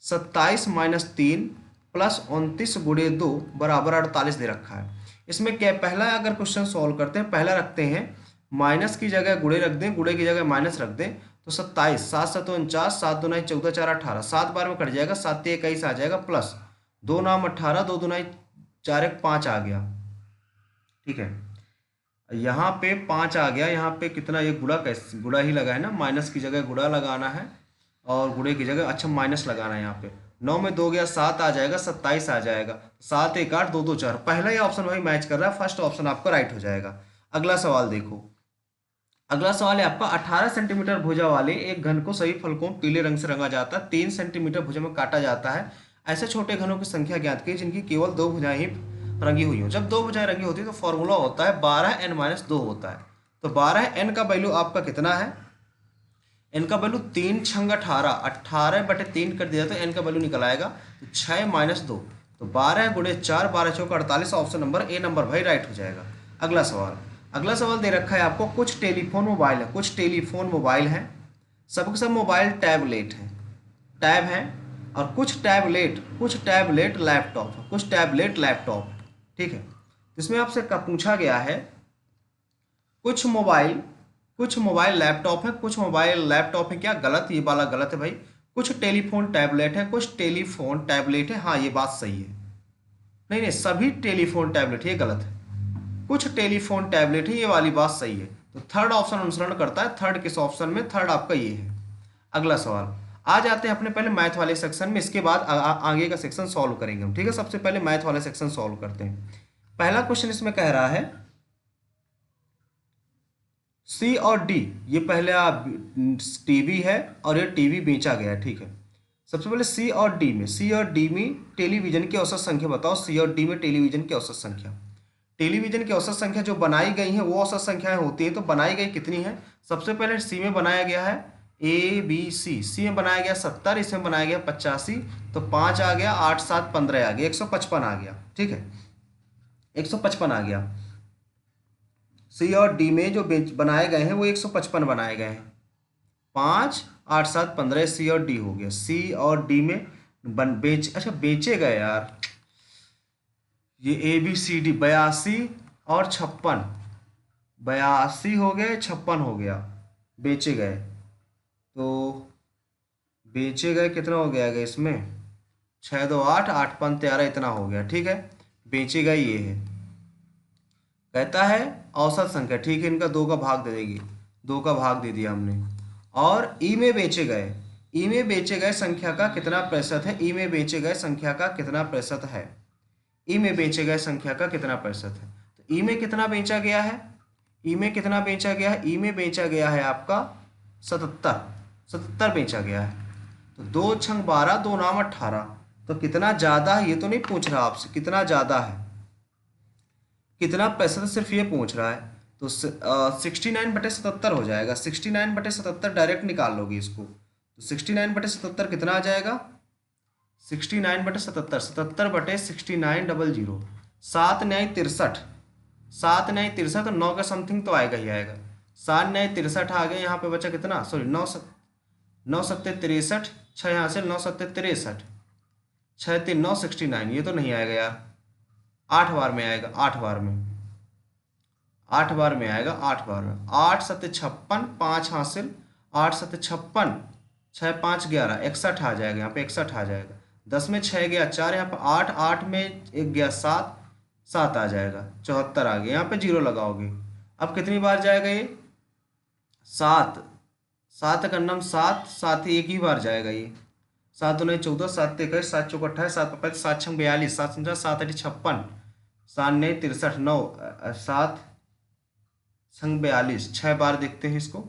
27 -3 +29 × 2 = 48 दे रखा है। इसमें क्या, पहला अगर क्वेश्चन सॉल्व करते हैं, पहला रखते हैं माइनस की जगह गुणे रख दें, गुणे की जगह माइनस रख दें, तो 27, 7 7 49, 7 2 14 4 18, 7 बार में कट जाएगा, 7 21 आ जाएगा, प्लस 2 9 18, 2 2 4 1 5 आ गया, ठीक है। यहाँ पे 5 आ गया, यहाँ पे कितना, ये गुणा, कैसे गुणा ही लगा है ना, माइनस की जगह गुणा लगाना है, और गुणे की जगह अच्छा माइनस लगाना है। यहाँ पे 9 में 2 गया, 7 आ जाएगा, 27 आ जाएगा, 7 1 8, 2 2 4, पहला ही ऑप्शन भाई मैच कर रहा है, फर्स्ट ऑप्शन आपका राइट हो जाएगा। अगला सवाल देखो, अगला सवाल है आपका, 18 सेंटीमीटर भुजा वाले एक घन को सभी फलकों पीले रंग से रंगा जाता है, 3 सेंटीमीटर भुजा में काटा जाता है। ऐसे छोटे घनों की संख्या ज्ञात की जिनकी केवल 2 भुजाएं ही रंगी हुई हो। जब 2 भुजाएं रंगी होती है तो फॉर्मूला होता है 12n-2 होता है। तो 12n का वैल्यू आपका कितना है, n का वैल्यू 3 छंग 18, 18/3 कर दिया तो n का वैल्यू निकल आएगा, तो 6 - 2, तो 12 × 4, 12 चौका 48, ऑप्शन नंबर ए नंबर भाई राइट हो जाएगा। अगला सवाल, अगला सवाल दे रखा है आपको, कुछ टेलीफोन मोबाइल है, कुछ टेलीफोन मोबाइल है, सबके सब मोबाइल टैबलेट है, टैब है, और कुछ टैबलेट लैपटॉप, कुछ टैबलेट लैपटॉप, ठीक है। इसमें आपसे पूछा गया है, कुछ मोबाइल लैपटॉप है, कुछ मोबाइल लैपटॉप है, क्या गलत, ये वाला गलत है भाई। कुछ टेलीफोन टैबलेट है, कुछ टेलीफोन टैबलेट है, हाँ ये बात सही है। नहीं नहीं, सभी टेलीफोन टैबलेट, ये गलत है, कुछ टेलीफोन टैबलेट है, ये वाली बात सही है। तो थर्ड ऑप्शन अनुसरण करता है, थर्ड किस ऑप्शन में, थर्ड आपका ये है। अगला सवाल, आ जाते हैं अपने पहले मैथ वाले सेक्शन में, इसके बाद आगे का सेक्शन सॉल्व करेंगे हम, ठीक है। सबसे पहले मैथ वाले सेक्शन सॉल्व करते हैं। पहला क्वेश्चन इसमें कह रहा है, सी और डी, ये पहले टीवी है और ये टीवी बेचा गया है, ठीक है। सबसे पहले सी और डी में टेलीविजन की औसत संख्या बताओ। सी और डी में टेलीविजन की औसत संख्या, टेलीविजन की औसत संख्या जो बनाई गई है वो औसत संख्याएं होती हैं, तो बनाई गई कितनी है। सबसे पहले सी में बनाया गया है सी में बनाया गया 70, इसमें बनाया गया 85, तो 5 आ गया, 8 7 15 आ गया, 155 आ गया, ठीक है, 155 आ गया। सी और डी में जो बनाए गए हैं वो 155 बनाए गए हैं, 5 8 7 15 सी और डी हो गया। सी और डी में बेचे गए यार, ये ABCD 82 और 56, 82 हो गए, 56 हो गया, बेचे गए, तो बेचे गए कितना हो गया इसमें, 6 2 8, 8 5 13, इतना हो गया, ठीक है। बेचे गए ये है, कहता है औसत संख्या, ठीक है, इनका 2 का भाग दे देगी, 2 का भाग दे दिया हमने। और ई में बेचे गए, ई में बेचे गए संख्या का कितना प्रतिशत है? ई में बेचे गए संख्या का कितना प्रतिशत है? ई में बेचे गए संख्या का कितना प्रतिशत है? तो ई में कितना बेचा गया है? ई में कितना बेचा गया है? ई में बेचा गया है आपका 77। 77 बेचा गया है। तो 2 छंग 12, 2 नाम 18। तो कितना ज़्यादा है ये तो नहीं पूछ रहा आपसे, कितना ज़्यादा है, कितना प्रतिशत सिर्फ ये पूछ रहा है। तो 69/77 हो जाएगा। 69/77 डायरेक्ट निकाल लोगे इसको। तो 69/77 कितना आ जाएगा? 69/77, 77/6900, 7×9 = 63। 7×9 = 9 का समथिंग तो आएगा ही आएगा। 7×9 = 63 आ गए। यहाँ पे बचा कितना, सॉरी 9×7 = 63, 6 यहाँ से 9×7 = 63, 6×3 = 9, 69। ये तो नहीं आएगा यार, 8 बार में आएगा, 8 बार में, 8 बार में आएगा, 8 बार में। 8×7 = 56, 5 हासिल, 8×7 = 56, 6×5 = 11, 61 आ जाएगा। यहाँ पे 61 आ जाएगा। 10 में 6 गया 4, यहाँ पे 8, 8 में 1 गया 7, 7 आ जाएगा। 74 आ गया। यहाँ पे 0 लगाओगे। अब कितनी बार जाएगा ये? 7, 7 का नम 7, 7 एक ही बार जाएगा ये। 7 दूनी 14, 7 21, 7 चौक 28, 7 5 7 6 42, 7 5 7 8 56, 7 9 63, 9 7 6 42। 6 बार देखते हैं इसको।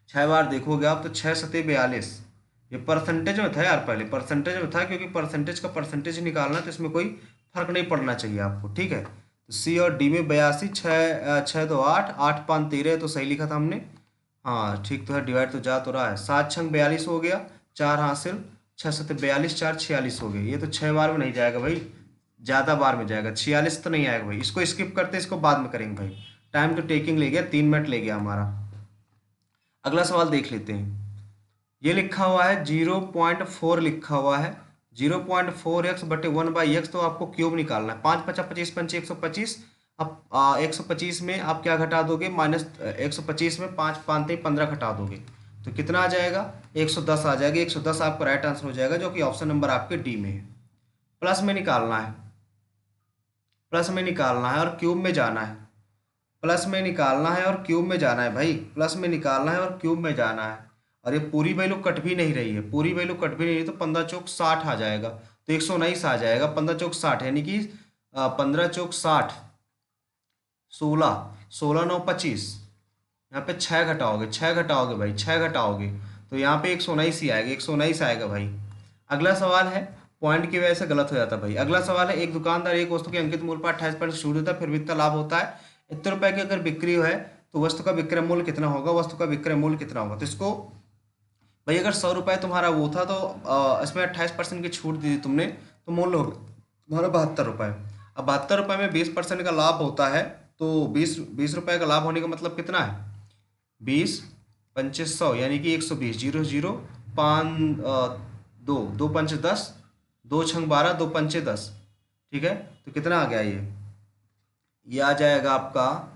6 बार देखोगे आप तो 6 7 42। ये परसेंटेज में था यार, पहले परसेंटेज में था, क्योंकि परसेंटेज का परसेंटेज निकालना तो इसमें कोई फर्क नहीं पड़ना चाहिए आपको, ठीक है। तो सी और डी में 82, 6 2 8, 8 5 13, तो सही लिखा था हमने। हाँ ठीक तो है, डिवाइड तो जा तो रहा है। 7 6 42 हो गया, 4 हासिल, 6 7 42, 4 46 हो गए। ये तो 6 बार में नहीं जाएगा भाई, ज़्यादा बार में जाएगा। 46 तो नहीं आएगा भाई। इसको स्किप करते, इसको बाद में करेंगे भाई। टाइम तो टेकिंग ले गया, 3 मिनट ले गया हमारा। अगला सवाल देख लेते हैं। ये लिखा हुआ है 0.4 लिखा हुआ है। 0.4x/1/x, तो आपको क्यूब निकालना है। 5 5 25 5 125। अब 125 में आप क्या घटा दोगे? माइनस 125 में 5 5 3 15 घटा दोगे तो कितना आ जाएगा? 110 आ जाएगा। 110 आपका राइट आंसर हो जाएगा, जो कि ऑप्शन नंबर आपके डी में है। प्लस में निकालना है, प्लस में निकालना है और क्यूब में जाना है। प्लस में निकालना है और क्यूब में जाना है भाई, प्लस में निकालना है और क्यूब में जाना है। और ये पूरी वैल्यू कट भी नहीं रही है, पूरी वैल्यू कट भी नहीं रही, तो 15 चौक 60 आ जाएगा। तो 119 आ जाएगा। 15 चौक 60 यानी कि 15 चौक 60, 16, 16 9 25। यहाँ पे 6 घटाओगे, 6 घटाओगे भाई, 6 घटाओगे तो यहाँ पे 119 ही आएगा, 119 आएगा भाई। अगला सवाल है, पॉइंट की वजह से गलत हो जाता है भाई। अगला सवाल है, एक दुकानदार एक वस्तु के अंकित मूल्य पर 28% छूट देता है, फिर भी इतना लाभ होता है। इतने रुपए की अगर बिक्री है तो वस्तु का विक्रय मूल्य कितना होगा? वस्तु का विक्रय मूल्य कितना होगा? तो इसको भाई, अगर 100 रुपये तुम्हारा वो था तो इसमें 28% की छूट दी थी तुमने, तो मूल्य होगा तुम्हारा 72 रुपये। अब 72 रुपये में 20% का लाभ होता है, तो 20 रुपये का लाभ होने का मतलब कितना है? 20 25 100 यानी कि 120, 0 0 5 2 2 5 10, 2 6 12, 2 5 10, ठीक है। तो कितना आ गया ये आ जाएगा आपका,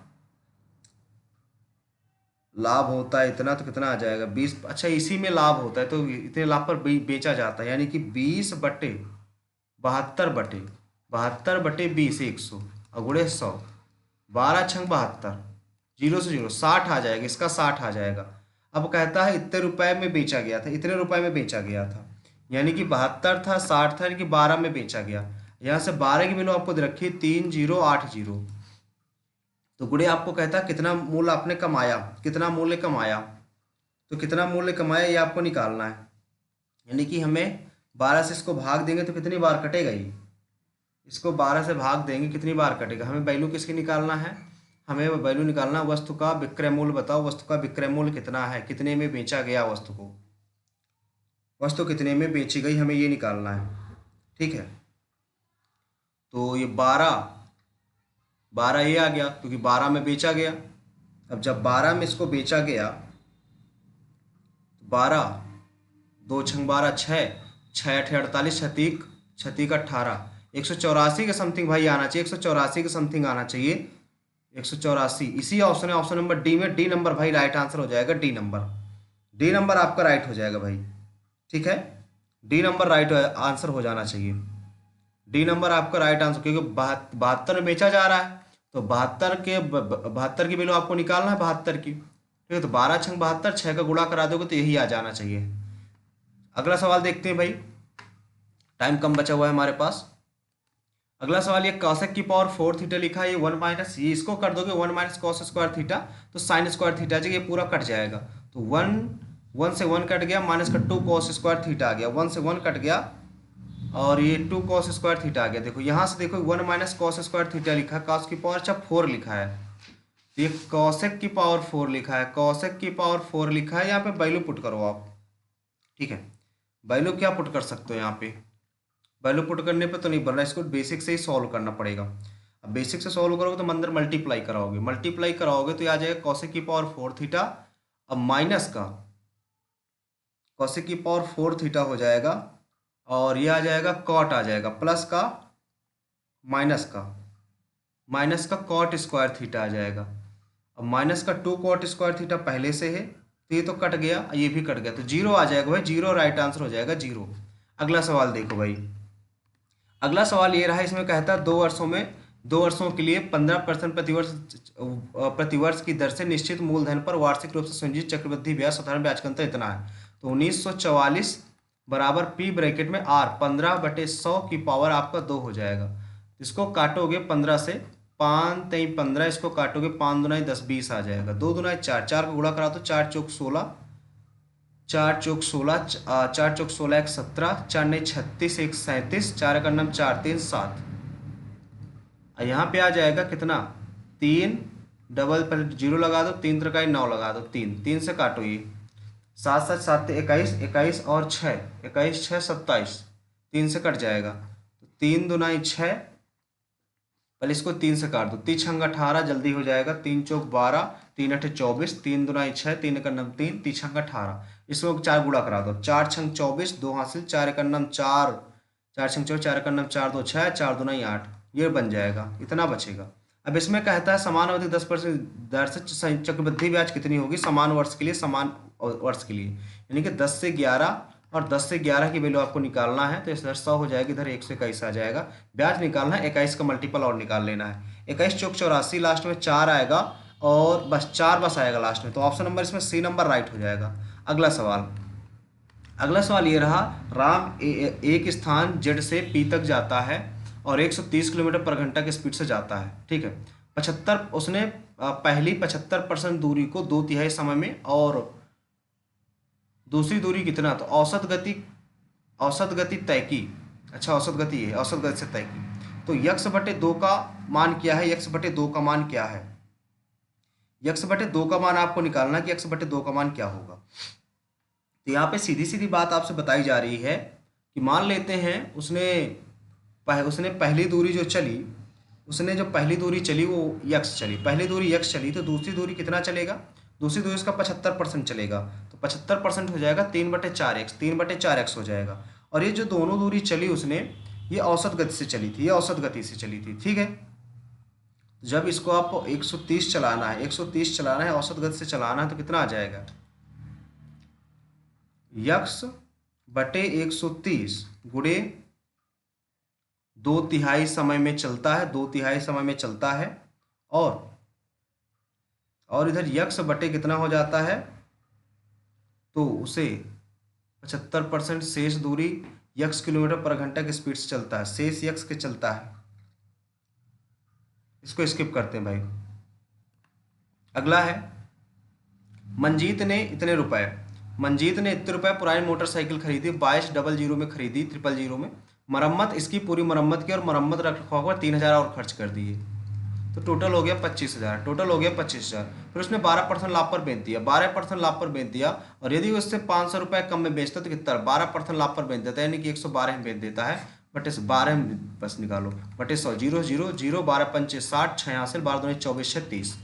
लाभ होता है इतना, तो कितना आ जाएगा? 20। अच्छा, इसी में लाभ होता है तो इतने लाभ पर बेचा जाता है, यानी कि 20/72/20, 100 अगुड़े 100, 12 6 72, 0 से 0 60 आ जाएगा। इसका 60 आ जाएगा। अब कहता है इतने रुपए में बेचा गया था, इतने रुपए में बेचा गया था, यानी कि 72 था, 60 था, यानी कि 12 में बेचा गया। यहाँ से 12 की वैल्यू आपको दे रखी है 3080। तो गुड़े आपको कहता है कितना मूल्य आपने कमाया, कितना मूल्य कमाया। तो कितना मूल्य कमाया ये आपको निकालना है, यानी कि हमें 12 से इसको भाग देंगे तो कितनी बार कटेगा ये? इसको 12 से भाग देंगे कितनी बार कटेगा? हमें वैल्यू किसकी निकालना है? हमें वैल्यू निकालना, वस्तु का विक्रय मूल्य बताओ। वस्तु का विक्रय मूल्य कितना है? कितने में बेचा गया वस्तु को, वस्तु कितने में बेची गई, हमें ये निकालना है, ठीक है। तो ये 12 ये आ गया, क्योंकि 12 में बेचा गया। अब जब 12 में इसको बेचा गया, 12 2 6 12, 6 6 8 48, 36 18, 184 के समथिंग भाई आना चाहिए, 184 के समथिंग आना चाहिए, 184। इसी ऑप्शन है, ऑप्शन नंबर डी में। डी नंबर भाई राइट आंसर हो जाएगा, डी नंबर। डी नंबर आपका राइट हो जाएगा भाई, ठीक है। डी नंबर राइट आंसर हो जाना चाहिए। डी नंबर आपका राइट आंसर, क्योंकि 72 में बेचा जा रहा है, तो 72 की वैल्यू आपको निकालना है, 72 की, ठीक है। तो 12 6 72, 6 का गुणा करा दोगे तो यही आ जाना चाहिए। अगला सवाल देखते हैं भाई, टाइम कम बचा हुआ है हमारे पास। अगला सवाल, ये कॉसेक की पावर 4 थीटा लिखा है, ये 1 माइनस, ये इसको कर दोगे 1 माइनस कॉस स्क्वायर थीटा, तो साइन स्क्वायर थीटा आ जाएगा, ये पूरा कट जाएगा। तो 1 से 1 कट गया, माइनस का 2 कॉस स्क्वायर थीटा आ गया, 1 से 1 कट गया और ये 2 कॉस स्क्वायर थीटा आ गया। देखो यहाँ से देखो 1 माइनस कॉस स्क्वायर थीटा लिखा है, कॉस की पावर अच्छा 4 लिखा है, तो ये कॉसेक की पावर 4 लिखा है, कॉसेक की पावर 4 लिखा है। यहाँ पे वैल्यू पुट करो आप, ठीक है। वैल्यू क्या पुट कर सकते हो यहाँ पे, वैल्यू पुट करने पे तो नहीं बन रहा, इसको बेसिक से ही सॉल्व करना पड़ेगा। अब बेसिक से सॉल्व करोगे तो अंदर मल्टीप्लाई कराओगे तो ये आ जाएगा कॉसेक की पावर 4 थीटा, अब माइनस का कॉसेक की पावर 4 थीटा हो जाएगा, और ये आ जाएगा कॉट आ जाएगा, प्लस का माइनस का कॉट स्क्वायर थीटा आ जाएगा। अब माइनस का 2 कॉट स्क्वायर थीटा पहले से है, तो ये तो कट गया, ये भी कट गया, तो जीरो आ जाएगा भाई, जीरो राइट आंसर हो जाएगा, जीरो। अगला सवाल देखो भाई, अगला सवाल ये रहा, इसमें कहता है 2 वर्षों के लिए 15% प्रतिवर्ष की दर से निश्चित मूलधन पर वार्षिक रूप से संचित चक्रवृद्धि ब्याज साधारण ब्याज का अंतर इतना है। तो 1944 बराबर पी ब्रैकेट में आर 15/100 की पावर आपका 2 हो जाएगा। इसको काटोगे 15 से, 5 3 15, इसको काटोगे 5 दूना 10 20 आ जाएगा, 2 दूना 4, 4 को गुणा करा तो 4 चौक 16, 4 चौक 16, 4 चौक 16 1 17, 4 नहीं 36 1 37, 4 का नाम 4 3 7। यहाँ पे आ जाएगा कितना, 3 डबल पर जीरो लगा दो, 3 त्रिकाई 9 लगा दो, 3 से काटो, ये 7 7 7 21, 21 और 6, 21 6 27, 3 से कट जाएगा, तो 3 दूना 6, पहले इसको 3 से काट दो, 3 छंग 18 जल्दी हो जाएगा, 3 चौक 12, 3 8 24, 3 दूना 6, 3 का नाम 3, 3 छंग 18, इसमें 4 गुणा करा दो, 4 छंग 24, 2 हासिल, 4 का नाम 4, 4 छंग 24, 4 का नाम 4 2 6, 4 दूना 8, ये बन जाएगा, इतना बचेगा। अब इसमें कहता है समान अवधि 10% दर से चक्रवृद्धि ब्याज कितनी होगी समान वर्ष के लिए, समान वर्ष के लिए, यानी कि 10 से 11 और 10 से 11 की वैल्यू आपको निकालना है, तो इस 100 हो जाएगी, इधर 1 से 21 आ जाएगा, ब्याज निकालना है, 21 का मल्टीपल और निकाल लेना है, 21 चौक 84, लास्ट में 4 आएगा और बस 4 बस आएगा लास्ट में, तो ऑप्शन नंबर इसमें सी नंबर राइट हो जाएगा। अगला सवाल ये रहा, राम एक स्थान जेड से पी तक जाता है और 130 किलोमीटर पर घंटा की स्पीड से जाता है, ठीक है। 75 उसने पहली 75% दूरी को 2/3 समय में, और दूसरी दूरी कितना, तो औसत गति तय की, अच्छा औसत गति है, औसत गति से तय की, तो x/2 का मान क्या है, x/2 का मान क्या है, x/2 का मान आपको निकालना कि x/2 का मान क्या होगा। तो यहाँ पे सीधी सीधी बात आपसे बताई जा रही है कि मान लेते हैं उसने पहली दूरी जो चली, उसने जो पहली दूरी चली वो x चली, पहली दूरी x चली, तो दूसरी दूरी कितना चलेगा, दूसरी दूरी उसका 75% चलेगा, तो 75% हो जाएगा 3/4x, 3/4x हो जाएगा। और ये जो दोनों दूरी चली उसने, ये औसत गति से चली थी, ये औसत गति से चली थी, ठीक है। जब इसको आपको 130 चलाना है, 130 चलाना है, औसत गति से चलाना है, तो कितना आ जाएगा, x/130 गुणे 2/3 समय में चलता है, 2/3 समय में चलता है, और इधर यक्स बटे कितना हो जाता है, तो उसे 75% शेष दूरी यक्स किलोमीटर पर घंटा की स्पीड से चलता है, शेष यक्स के चलता है, इसको स्किप करते हैं भाई। अगला है, मंजीत ने इतने रुपए पुरानी मोटरसाइकिल खरीदी, 2200 में खरीदी, 000 में, मरम्मत इसकी पूरी मरम्मत की और मरम्मत रखरखाव पर 3000 और खर्च कर दिए, तो टोटल हो गया 25,000, फिर उसने 12% लाभ पर बेच दिया, और यदि उससे 500 रुपये कम में बेचता तो कितना, 12% लाभ पर बेच देता है, यानी कि 112 में बेच देता है, बटे 12 में बस निकालो, बटे 100, 0 0 0, 12 5 60, 6 हासिल, 12 दूनी 24 30,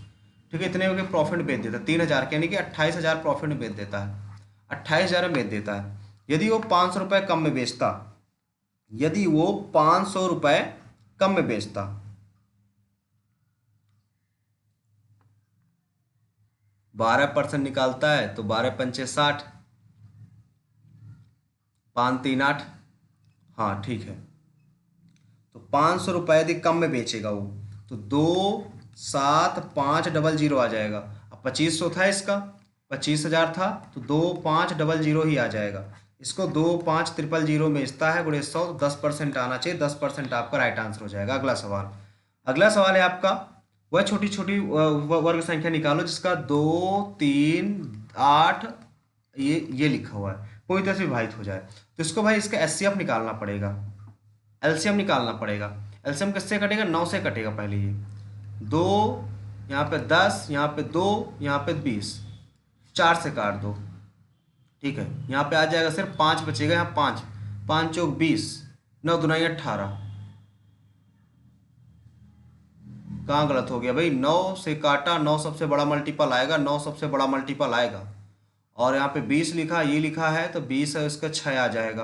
ठीक है, इतने में प्रॉफिट बेच देता है 3000 के, यानी कि 28,000 प्रॉफिट में बेच देता है, 28,000 में बेच देता है। यदि वो 500 रुपये कम में बेचता, 12% निकालता है, तो 12 पंचे 60, 5 3 8, हाँ ठीक है, तो 500 रुपये यदि कम में बेचेगा वो, तो 2 7 5 00 आ जाएगा। अब 2500 था इसका, 25,000 था, तो 2 5 00 ही आ जाएगा, इसको 25000 में बेचता है गुणे 100, तो 10% आना चाहिए, 10% आपका राइट आंसर हो जाएगा। अगला सवाल, अगला सवाल है आपका, वह छोटी छोटी वर्ग संख्या निकालो जिसका 2, 3, 8 ये लिखा हुआ है पूरी तरह से विभाजित हो जाए। तो इसको भाई इसका एचसीएफ निकालना पड़ेगा, एलसीएम निकालना पड़ेगा। एलसीएम किससे कटेगा? 9 से कटेगा पहले। ये 2, यहाँ पे 10, यहाँ पे 2, यहाँ पे 20, 4 से काट दो, ठीक है। यहाँ पे आ जाएगा सिर्फ 5 बचेगा, यहाँ 5, 5 चौक 20, 9 दुनाई 18। कहाँ गलत हो गया भाई? 9 से काटा, 9 सबसे बड़ा मल्टीपल आएगा, 9 सबसे बड़ा मल्टीपल आएगा। और यहाँ पे 20 लिखा, ये लिखा है तो 20 है, इसका 6 आ जाएगा।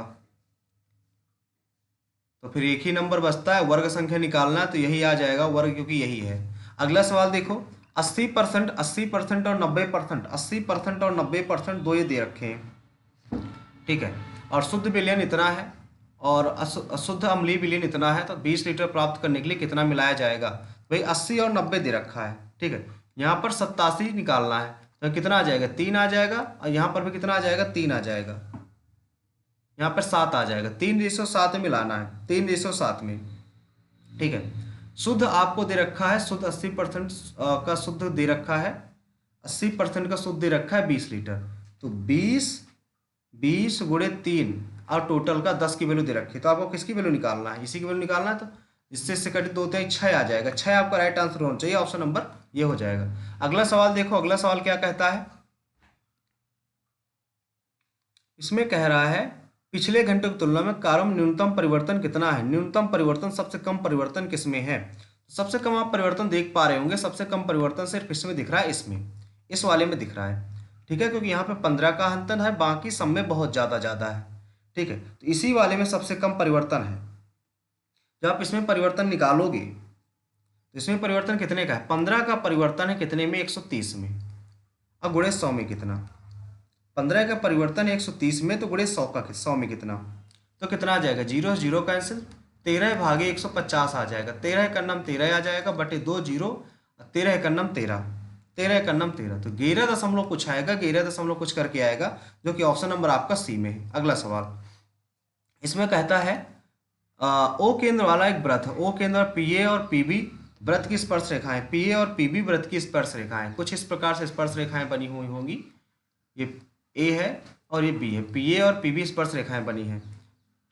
तो फिर एक ही नंबर बचता है, वर्ग संख्या निकालना है तो यही आ जाएगा वर्ग, क्योंकि यही है। अगला सवाल देखो, 80%, 80% और 90%, 80% और 90% दो ये दे रखे हैं, ठीक है। और शुद्ध विलयन इतना है और अशुद्ध अम्लीय विलयन इतना है, तो 20 लीटर प्राप्त करने के लिए कितना मिलाया जाएगा? भाई 80 और 90 दे रखा है, ठीक है। यहाँ पर 87 निकालना है, तो कितना आ जाएगा? 3 आ जाएगा। और यहाँ पर भी कितना आ जाएगा? 3 आ जाएगा। यहाँ पर 7 आ जाएगा, 3:7 में मिलाना है, 3:7 में, ठीक है। शुद्ध आपको दे रखा है, शुद्ध 80% का शुद्ध दे रखा है, 80% का शुद्ध दे रखा है 20 लीटर। तो 20 गुणे 3 और टोटल का 10 की वैल्यू दे रखी है। तो आपको किसकी वैल्यू निकालना है? इसी की वैल्यू निकालना है। तो इससे कट 2 3 6 आ जाएगा, 6 आपका राइट आंसर होना चाहिए, ऑप्शन नंबर ये हो जाएगा। अगला सवाल देखो, अगला सवाल क्या कहता है? इसमें कह रहा है पिछले घंटे की तुलना में कार्यों में न्यूनतम परिवर्तन कितना है? न्यूनतम परिवर्तन, सबसे कम परिवर्तन किसमें है? सबसे कम आप परिवर्तन देख पा रहे होंगे, सबसे कम परिवर्तन सिर्फ इसमें दिख रहा है, इसमें, इस वाले में दिख रहा है, ठीक है। क्योंकि यहाँ पे 15 का अंतर है, बाकी सब में बहुत ज़्यादा है, ठीक है। तो इसी वाले में सबसे कम परिवर्तन है। जब आप इसमें परिवर्तन निकालोगे तो इसमें परिवर्तन कितने का है? 15 का परिवर्तन है कितने में? 130 में। अब गुणे 100 में कितना? 15 का परिवर्तन है 130 में, तो गुणे 100 में कितना? तो कितना आ जाएगा? 0 0 कैंसिल, 13 भागे 150 आ जाएगा, 13 का नाम 13 आ जाएगा, बटे 2 0, 13 का नाम 13, 13 का नाम 13, तो 11 दशमलव कुछ आएगा, 11 दशमलव कुछ करके आएगा, जो कि ऑप्शन नंबर आपका सी में है। अगला सवाल, इसमें कहता है ओ केंद्र वाला एक वृत्त है, ओ केंद्र पीए और पीबी वृत्त की स्पर्श रेखाएं, पीए और पीबी वृत्त की स्पर्श रेखाएं कुछ इस प्रकार से स्पर्श रेखाएं बनी हुई होंगी। ये ए है और ये बी है, पीए और पीबी स्पर्श रेखाएं बनी हैं,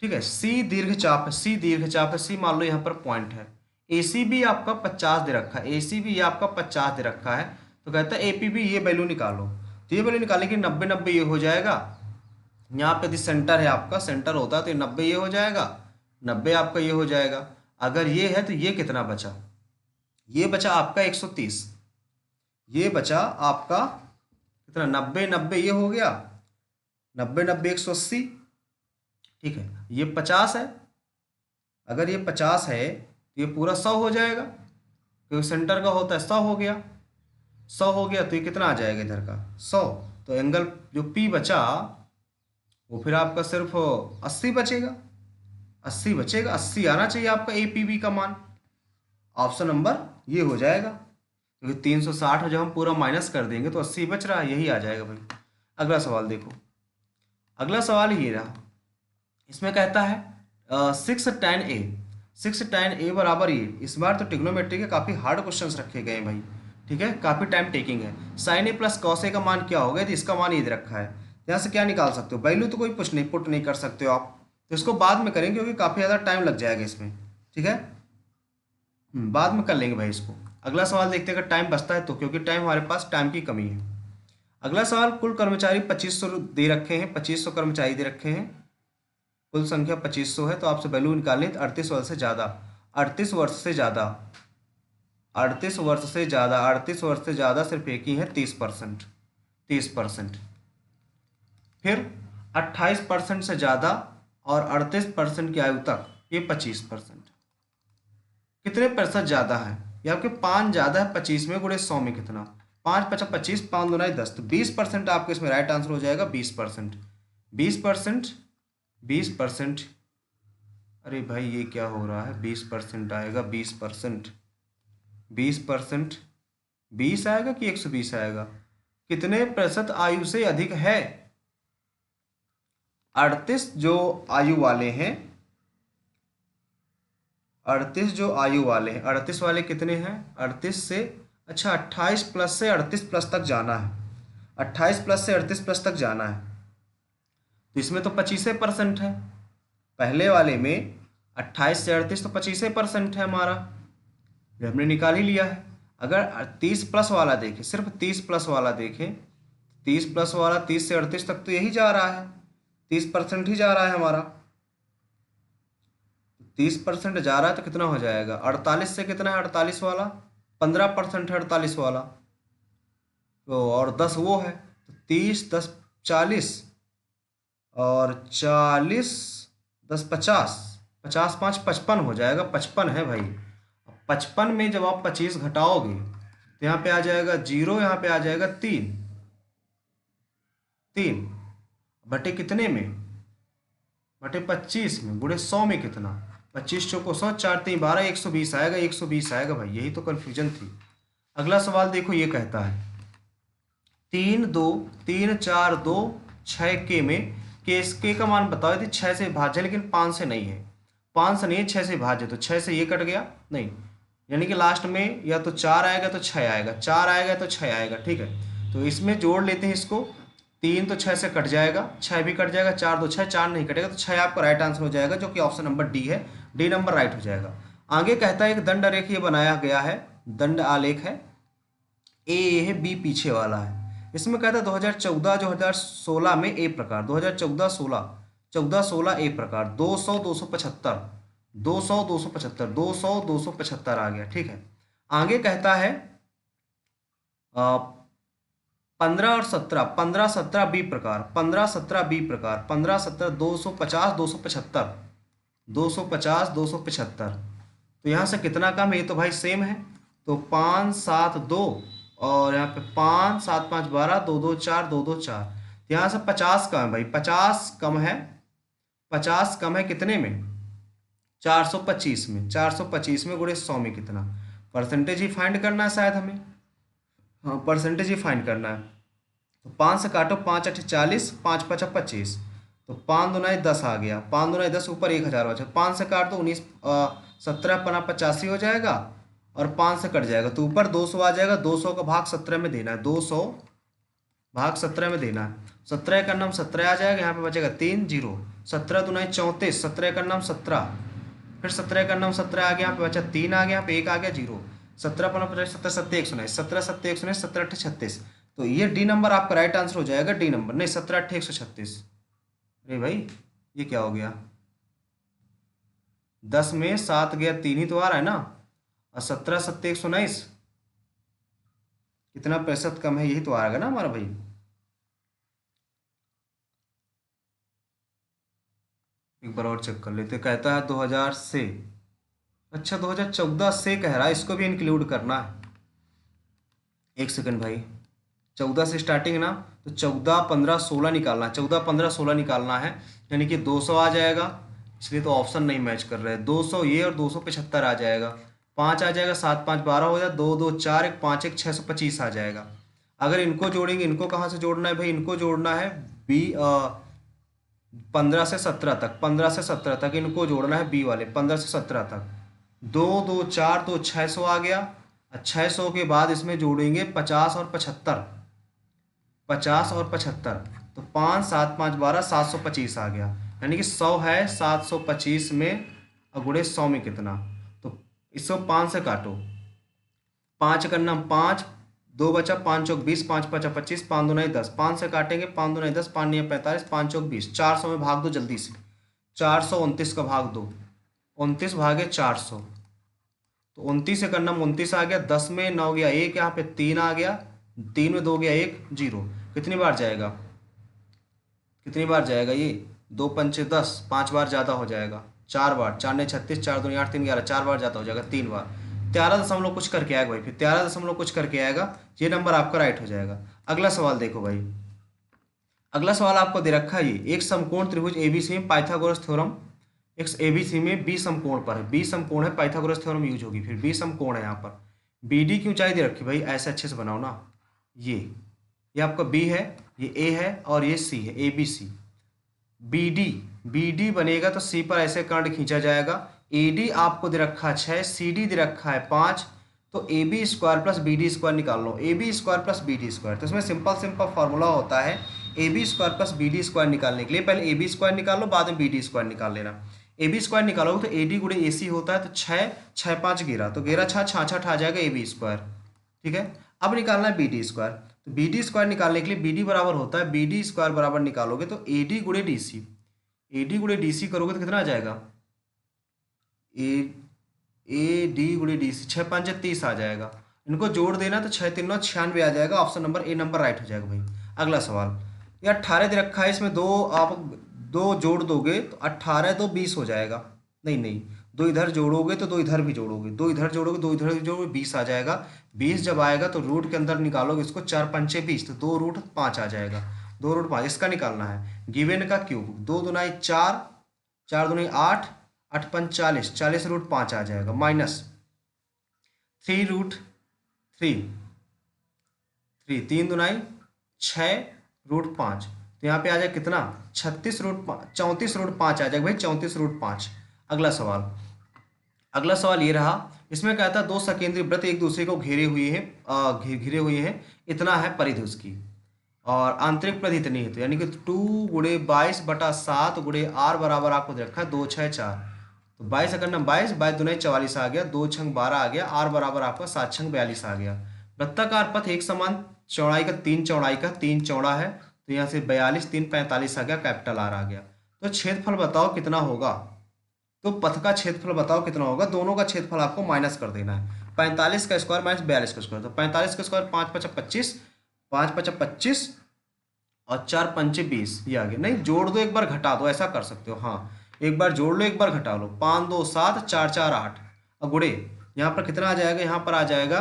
ठीक है। सी दीर्घचाप है, सी दीर्घचाप है, सी मान लो यहाँ पर पॉइंट है। एसी भी आपका 50 दे रखा है, एसी भी आपका 50 दे रखा है, तो कहता है एपीबी ये वैल्यू निकालो। तो ये वैल्यू निकालने की 90 90 ये हो जाएगा। यहाँ पे सेंटर है आपका, सेंटर होता है तो 90 ये हो जाएगा, 90 आपका ये हो जाएगा। अगर ये है तो ये कितना बचा? ये बचा आपका 130, ये बचा आपका कितना? 90 90 ये हो गया, 90 90 180, ठीक है। ये 50 है, अगर ये 50 है तो ये पूरा 100 हो जाएगा, क्योंकि सेंटर का होता है, 100 हो गया, 100 हो गया, तो ये कितना आ जाएगा इधर का? 100। तो एंगल जो पी बचा वो फिर आपका सिर्फ 80 बचेगा, 80 बचेगा, 80 आना चाहिए आपका ए पी बी का मान, ऑप्शन नंबर ये हो जाएगा। क्योंकि 360 जब हम पूरा माइनस कर देंगे तो 80 बच रहा है, यही आ जाएगा भाई। अगला सवाल देखो, अगला सवाल ये रहा, इसमें कहता है 6 tan a, 6 tan a बराबर ये, इस बार तो ट्रिग्नोमेट्री के काफ़ी हार्ड क्वेश्चंस रखे गए हैं भाई, ठीक है, काफ़ी टाइम टेकिंग है। Sign A plus cos A का मान क्या होगा? तो इसका मान ये दे रखा है, यहाँ से क्या निकाल सकते हो? वैल्यू तो कोई पुट नहीं कर सकते हो आप, तो इसको बाद में करेंगे क्योंकि काफ़ी ज़्यादा टाइम लग जाएगा इसमें, ठीक है। बाद में कर लेंगे भाई इसको। अगला सवाल देखते हैं, अगर टाइम बचता है तो, क्योंकि टाइम हमारे पास टाइम की कमी है। अगला सवाल, कुल कर्मचारी 2500 दे रखे हैं, 2500 कर्मचारी दे रखे हैं, कुल संख्या 2500 है, तो आपसे वैल्यू निकालनी है 38 वर्ष से ज़्यादा, 38 वर्ष से ज़्यादा, 38 वर्ष से ज़्यादा, 38 वर्ष से ज़्यादा सिर्फ एक ही है, 30%, 30%। फिर 28% से ज़्यादा और 38% की आयु तक ये 25%। कितने प्रतिशत ज़्यादा है? ये आपके 5 ज़्यादा है 25 में, गुणे 100 में कितना? 5 5 25, 5 दूना 10, तो 20% आपको इसमें राइट आंसर हो जाएगा, 20%, 20%, 20%। अरे भाई ये क्या हो रहा है? 20% आएगा, 20%, 20%, 20 आएगा कि 120 आएगा? कितने प्रतिशत आयु से अधिक है? 38 जो आयु वाले हैं, 38 जो आयु वाले हैं, 38 वाले कितने हैं? 38 से, अच्छा 28 प्लस से 38 प्लस तक जाना है, 28 प्लस से 38 प्लस तक जाना है, तो इसमें तो 25% है। पहले वाले में 28 से 38 तो 25% है हमारा, ये हमने निकाल ही लिया है। अगर 30 प्लस वाला देखें, सिर्फ 30 प्लस वाला देखें, 30 प्लस वाला 30 से 38 तक तो यही जा रहा है, 30% ही जा रहा है हमारा। 30% जा रहा है तो कितना हो जाएगा? 48 से कितना है 48 वाला? 15% है 48 वाला, तो और 10 वो है, तो 30 10 40, और 40 10 50, 50 5 55 हो जाएगा, 55 है भाई। 55 में जब आप 25 घटाओगे तो यहाँ पे आ जाएगा 0, यहाँ पे आ जाएगा 3, 3 बटे कितने में? बटे 25 में, गुणे 100 में कितना? 25 चौको 100, 4 3 12, 120 आएगा, 120 आएगा भाई, यही तो कन्फ्यूजन थी। अगला सवाल देखो, ये कहता है 3 2 3 4 2 6 के में के का मान बताओ यदि 6 से भाज्य, लेकिन 5 से नहीं है, 5 से नहीं है, 6 से भाज्य, तो 6 से ये कट गया नहीं, यानी कि लास्ट में या तो 4 आएगा तो 6 आएगा, 4 आएगा तो 6 आएगा, ठीक है। तो इसमें जोड़ लेते हैं इसको, 3 तो 6 से कट जाएगा, 6 भी कट जाएगा, 4 2 6, 4 नहीं कटेगा, तो 6 आपका राइट आंसर हो जाएगा, जो कि ऑप्शन नंबर डी है, डी नंबर राइट हो जाएगा। आगे कहता है एक दंड रेखीय बनाया गया है, दंड आलेख है, ए है, बी पीछे वाला है। इसमें कहता है 2014 2016 में ए प्रकार, 2014 16 14 16 ए प्रकार, 200 275 200 275 200 275 आ गया, ठीक है। आगे कहता है 15 और 17, 15 17 बी प्रकार, 15 17 बी प्रकार, 15 17 250 275 250 275, तो यहाँ से कितना कम है? ये तो भाई सेम है, तो 5 7 2, और यहाँ पे 5 7 5 12, 2 2 4 2 2 4, तो यहाँ से 50 कम है भाई, 50 कम है, 50 कम है कितने में? 425 में, 425 में गुणे 100 में कितना? परसेंटेज ही फाइंड करना है शायद हमें, हाँ परसेंटेज ही फाइंड करना है। तो 5 से काटो, 5 8 40, 5 5 25, तो 5 दूना 10 आ गया, 5 दूना 10 ऊपर 1000 बचा, 5 से काट दो 19 17 पना 85 हो जाएगा, और 5 से कट जाएगा तो ऊपर 200 आ जाएगा, 200 का भाग 17 में देना है, 200 भाग 17 में देना है, 17 का नाम 17 आ जाएगा, यहाँ पे बचेगा 3 0, 17 दूना 34, 17 का नाम 17, फिर 17 का नाम 17 आ गया, यहाँ पे बचा 3 आ गया, यहाँ पे 1 आ गया 0, 17 पना 50, 17 7 119, 17 7 119, 17 8 36, तो ये डी नंबर आपका राइट आंसर हो जाएगा, डी नंबर नहीं, 17 8 136। अरे भाई ये क्या हो गया? 10 में 7 गया, 3 ही तो आ रहा है ना, और 17 7 119 कितना प्रतिशत कम है, यही तो आएगा ना हमारा भाई। एक बार और चेक कर लेते, कहता है 2000 से, अच्छा 2014 से कह रहा है, इसको भी इंक्लूड करना है। एक सेकंड भाई, 14 से स्टार्टिंग ना, तो 14 15 16 निकालना है, 14 15 16 निकालना है, यानी कि 200 आ जाएगा, इसलिए तो ऑप्शन नहीं मैच कर रहे हैं, 200 ये और 275 आ जाएगा, 5 आ जाएगा, 7 5 12 हो जाए, 2 2 4 1 5 1 625 आ जाएगा। अगर इनको जोड़ेंगे, इनको कहाँ से जोड़ना है भाई? इनको जोड़ना है बी 15 से 17 तक, 15 से 17 तक इनको जोड़ना है, बी वाले 15 से 17 तक, 2 2 4 तो 600 आ गया, 600 के बाद इसमें जोड़ेंगे 50 और 75, 50 और 75, तो 5 7 5 12 725 आ गया, यानी कि 100 है, 725 में और गुणे 100 में कितना? तो इसको 5 से काटो, 5 करना 5, 2 बचा, 5 चौक 20, 5 5 25, 5 दूना 10, 5 से काटेंगे, 5 दूना 10, 5 9 45, 5 चौक 20, 400 में भाग दो जल्दी से, 429 का भाग दो, 29 भागे 400, तो 29 से करना 29 आ गया, 10 में 9 गया 1, यहाँ पे 3 आ गया, 3 में 2 गया 1 0, कितनी बार जाएगा? कितनी बार जाएगा ये? 2 पंचे 10, 5 बार ज़्यादा हो जाएगा, 4 बार, 4 ने 36, 4 दूनी 8 3 11, 4 बार ज़्यादा हो जाएगा, 3 बार, 13 दशमलव कुछ करके आएगा भाई, फिर 13 दशमलव कुछ करके आएगा, ये नंबर आपका राइट हो जाएगा। अगला सवाल देखो भाई, अगला सवाल आपको दे रखा है, ये एक समकोण त्रिभुज एबीसी में पाइथागोरस थ्योरम, एक एबीसी में बी समकोण पर है, बी समकोण है, पाइथागोरस थ्योरम यूज होगी, फिर बी समकोण है, यहाँ पर बीडी की ऊंचाई दे रखी भाई, ऐसे अच्छे से बनाओ ना, ये आपका बी है, ये ए है और ये सी है, A B C, B D, B D बनेगा तो सी पर ऐसे करंट खींचा जाएगा। ए डी आपको दे रखा है 6, सी डी दे रखा है 5, तो A B square plus B D square निकाल लो, A B square plus B D square. तो इसमें सिंपल सिंपल फार्मूला होता है A B square plus B D square निकालने के लिए पहले ए बी स्क्वायर निकालो, बाद में बी डी स्क्वायर निकाल लेना। ए बी स्क्वायर निकालोगे तो ए डी गुणे ए सी होता है, तो 6 6 5 11, तो 11 6 66 आ जाएगा ए बी स्क्वायर। ठीक है, अब निकालना है बी डी स्क्वायर। तो बी डी स्क्वायर निकालने के लिए बी डी बराबर होता है, बी डी स्क्वायर बराबर निकालोगे तो ए डी गुणे डी सी, ए डी गुणे डी सी करोगे तो कितना आ जाएगा, ए डी गुणे डी सी, 6 5 30 आ जाएगा। इनको जोड़ देना तो 6 3 9 96 आ जाएगा। Option number A number right हो जाएगा भाई। अगला सवाल, ये 18 दे रखा है, इसमें दो आप दो जोड़ दोगे तो 18 2 20 हो जाएगा। नहीं नहीं, दो इधर जोड़ोगे तो दो इधर भी जोड़ोगे, दो इधर जोड़ोगे दो इधर भी जोड़ोगे, 20 आ जाएगा। 20 जब आएगा तो रूट के अंदर निकालोगे इसको, 4 5 20, तो 2 रूट 5 आ जाएगा। 2 रूट 5 इसका निकालना है। गिवन का क्यूब, 2 दूनी 4, 4 दूनी 8, 8 5 40, 40 रूट 5 आ जाएगा, माइनस 3 रूट 3, 3 दूनी 6 रूट 5, तो यहाँ पे आ जाए कितना 36 रूट 5, 34 रूट 5 आ जाएगा भाई, 34 रूट 5। अगला सवाल, अगला सवाल ये रहा, इसमें कहता है दो सकेंद्रीय वृत्त एक दूसरे को घेरे हुए हैं, घिरे हुए हैं, इतना है परिधि उसकी और आंतरिक परिधि इतनी है, तो यानी कि 2 गुणे 22/7 गुणे आर बराबर आपको दे रखा है 2 6 4, तो 22 अगर 22 22 दूनी 44 आ गया, 2 6 12 आ गया, आर बराबर आपका 7 6 42 आ गया। वृत्ताकार पथ एक समान चौड़ाई का 3 चौड़ाई का 3 चौड़ा है, तो यहाँ से 42 3 45 आ गया, कैपिटल आर आ गया। तो क्षेत्रफल बताओ कितना होगा, तो पथ का क्षेत्रफल बताओ कितना होगा। दोनों का क्षेत्रफल आपको माइनस कर देना है, 45 का स्क्वायर माइनस 42 का स्क्वायर, तो 45 का स्क्वायर 5 5 25, 5 5 25 और 4 5 20, ये आ गया। नहीं जोड़ दो एक बार घटा दो, ऐसा कर सकते हो। हाँ, एक बार जोड़ लो एक बार घटा लो, 5 2 7 4 4 8, और गुणे यहाँ पर कितना आ जाएगा, यहाँ पर आ जाएगा,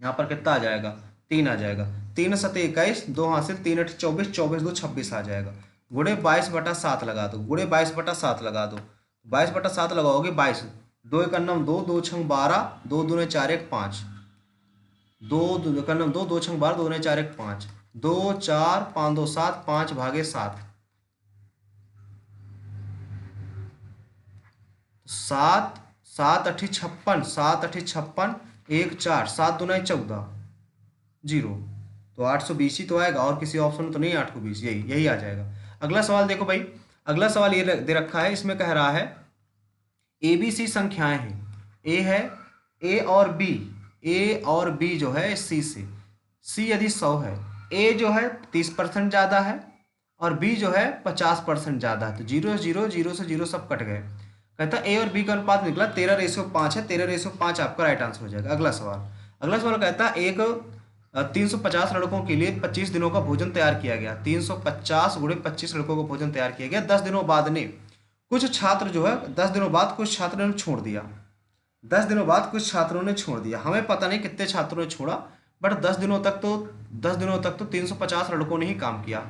यहाँ पर कितना आ जाएगा 3 आ जाएगा, 3 7 21, 2 हासिल 3 8 24, 24 2 26 आ जाएगा। गुणे 22/7 लगा दो, गुणे 22/7 लगा दो, 22/7 लगाओगे 22, 2 1 2, 2 6 12, 2 दूने 4 1 5, 2 2 1 2, 2 6 12, 2 दूने 4 1 5, 2 4 5 2 7, 5 भागे 7, 7 7 8 56, 7 8 56, 1 4, 7 दूना 14 0, तो 820 ही तो आएगा, और किसी ऑप्शन में तो नहीं 820, यही यही आ जाएगा। अगला सवाल देखो भाई, अगला सवाल ये दे रखा है, इसमें कह रहा है ए बी सी संख्याएं हैं, ए है ए और बी, ए और बी जो है सी से, सी यदि 100 है, ए जो है 30% ज़्यादा है और बी जो है 50% ज़्यादा है, तो 0 0 0 से 0 सब कट गए। कहता है ए और बी का अनुपात निकला 13:5 है, 13:5 आपका राइट आंसर हो जाएगा। अगला सवाल, अगला सवाल कहता है एक 350 लड़कों के लिए 25 दिनों का भोजन तैयार किया गया, 350 गुणे 25 लड़कों का भोजन तैयार किया गया। 10 दिनों बाद ने कुछ छात्र जो है 10 दिनों बाद कुछ छात्रों ने छोड़ दिया, 10 दिनों बाद कुछ छात्रों ने छोड़ दिया, हमें पता नहीं कितने छात्रों ने छोड़ा, बट 10 दिनों तक तो 350 लड़कों ने ही काम किया,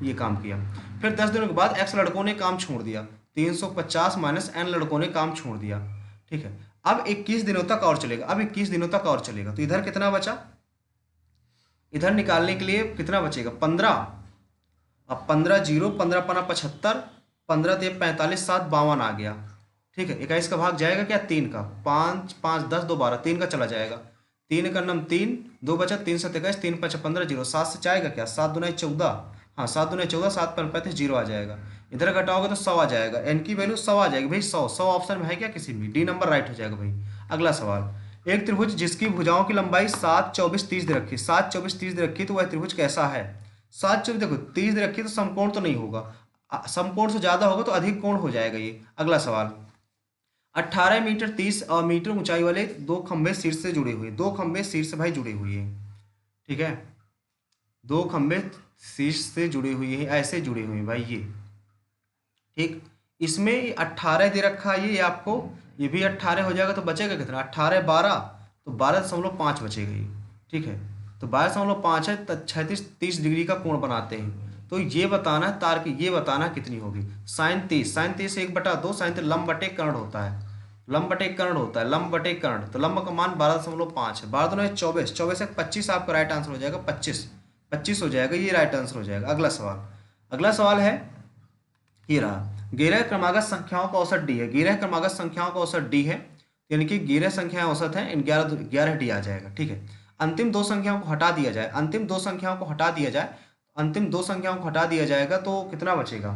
ये काम किया। फिर 10 दिनों के बाद x लड़कों ने काम छोड़ दिया, 350 माइनस n लड़कों ने काम छोड़ दिया। ठीक है, अब 21 दिनों तक और चलेगा, अब 21 दिनों तक और चलेगा, तो इधर कितना बचा, इधर निकालने के लिए कितना बचेगा 15, अब 15 0, 15 पना 75, 15 ते 45, 7 52 आ गया। ठीक है, 21 का भाग जाएगा क्या 3 का, 5 5 10 2 12, 3 का चला जाएगा, 3 का नम 3, 2 बचा, 3 7 21, 3 5 15 0, 7 से जाएगा क्या, 7 दूना 14, हाँ 7 दूना 14, 7 पर 35 0 आ जाएगा। इधर घटाओगे तो 100 आ जाएगा, एन की वैल्यू 100 आ जाएगी भाई, 100 100 ऑप्शन में है क्या किसी में, डी नंबर राइट हो जाएगा भाई। अगला सवाल, एक त्रिभुज जिसकी भुजाओं की लंबाई 7 24 30 दे रखी, 7 24 30 दे रखी, तो वह त्रिभुज कैसा है। 7 24 देखो 30 दे रखी तो समकोण तो नहीं होगा, समकोण से ज्यादा होगा तो अधिक कोण हो जाएगा ये। अगला सवाल, 18 मीटर 30 मीटर ऊंचाई वाले दो खंभे शीर्ष से जुड़े हुए, दो खंभे शीर्ष भाई जुड़े हुए हैं। ठीक है, दो खंभे शीर्ष से जुड़े हुए हैं, ऐसे जुड़े हुए हैं भाई ये। ठीक, इसमें 18 दे रखा है, ये आपको ये भी 18 हो जाएगा, तो बचेगा कितना 18 12, तो 12.5 बचेगा ये। ठीक है, तो 12.5 है, 36 30 डिग्री का कोण बनाते हैं, तो ये बताना है तार की, ये बताना कितनी होगी साइन 30, साइन 30 1/2, साइन 30 लंब बटे कर्ण होता है, लंब बटे कर्ण होता है, लंब बटे कर्ण, तो लंब का मान 12.5 है, 12 2 24, 24 से 25 आपका राइट आंसर हो जाएगा, 25 25 हो जाएगा, ये राइट आंसर हो जाएगा। अगला सवाल, अगला सवाल है, ये रहा, 11 क्रमागत संख्याओं का औसत डी है। 11 क्रमागत संख्याओं का औसत डी है, यानी कि 11 संख्याएं औसत हैं, इन 11 डी आ जाएगा। ठीक है, अंतिम दो संख्याओं को हटा दिया जाए, अंतिम दो संख्याओं को हटा दिया जाए, अंतिम दो संख्याओं को हटा दिया जाएगा तो कितना बचेगा?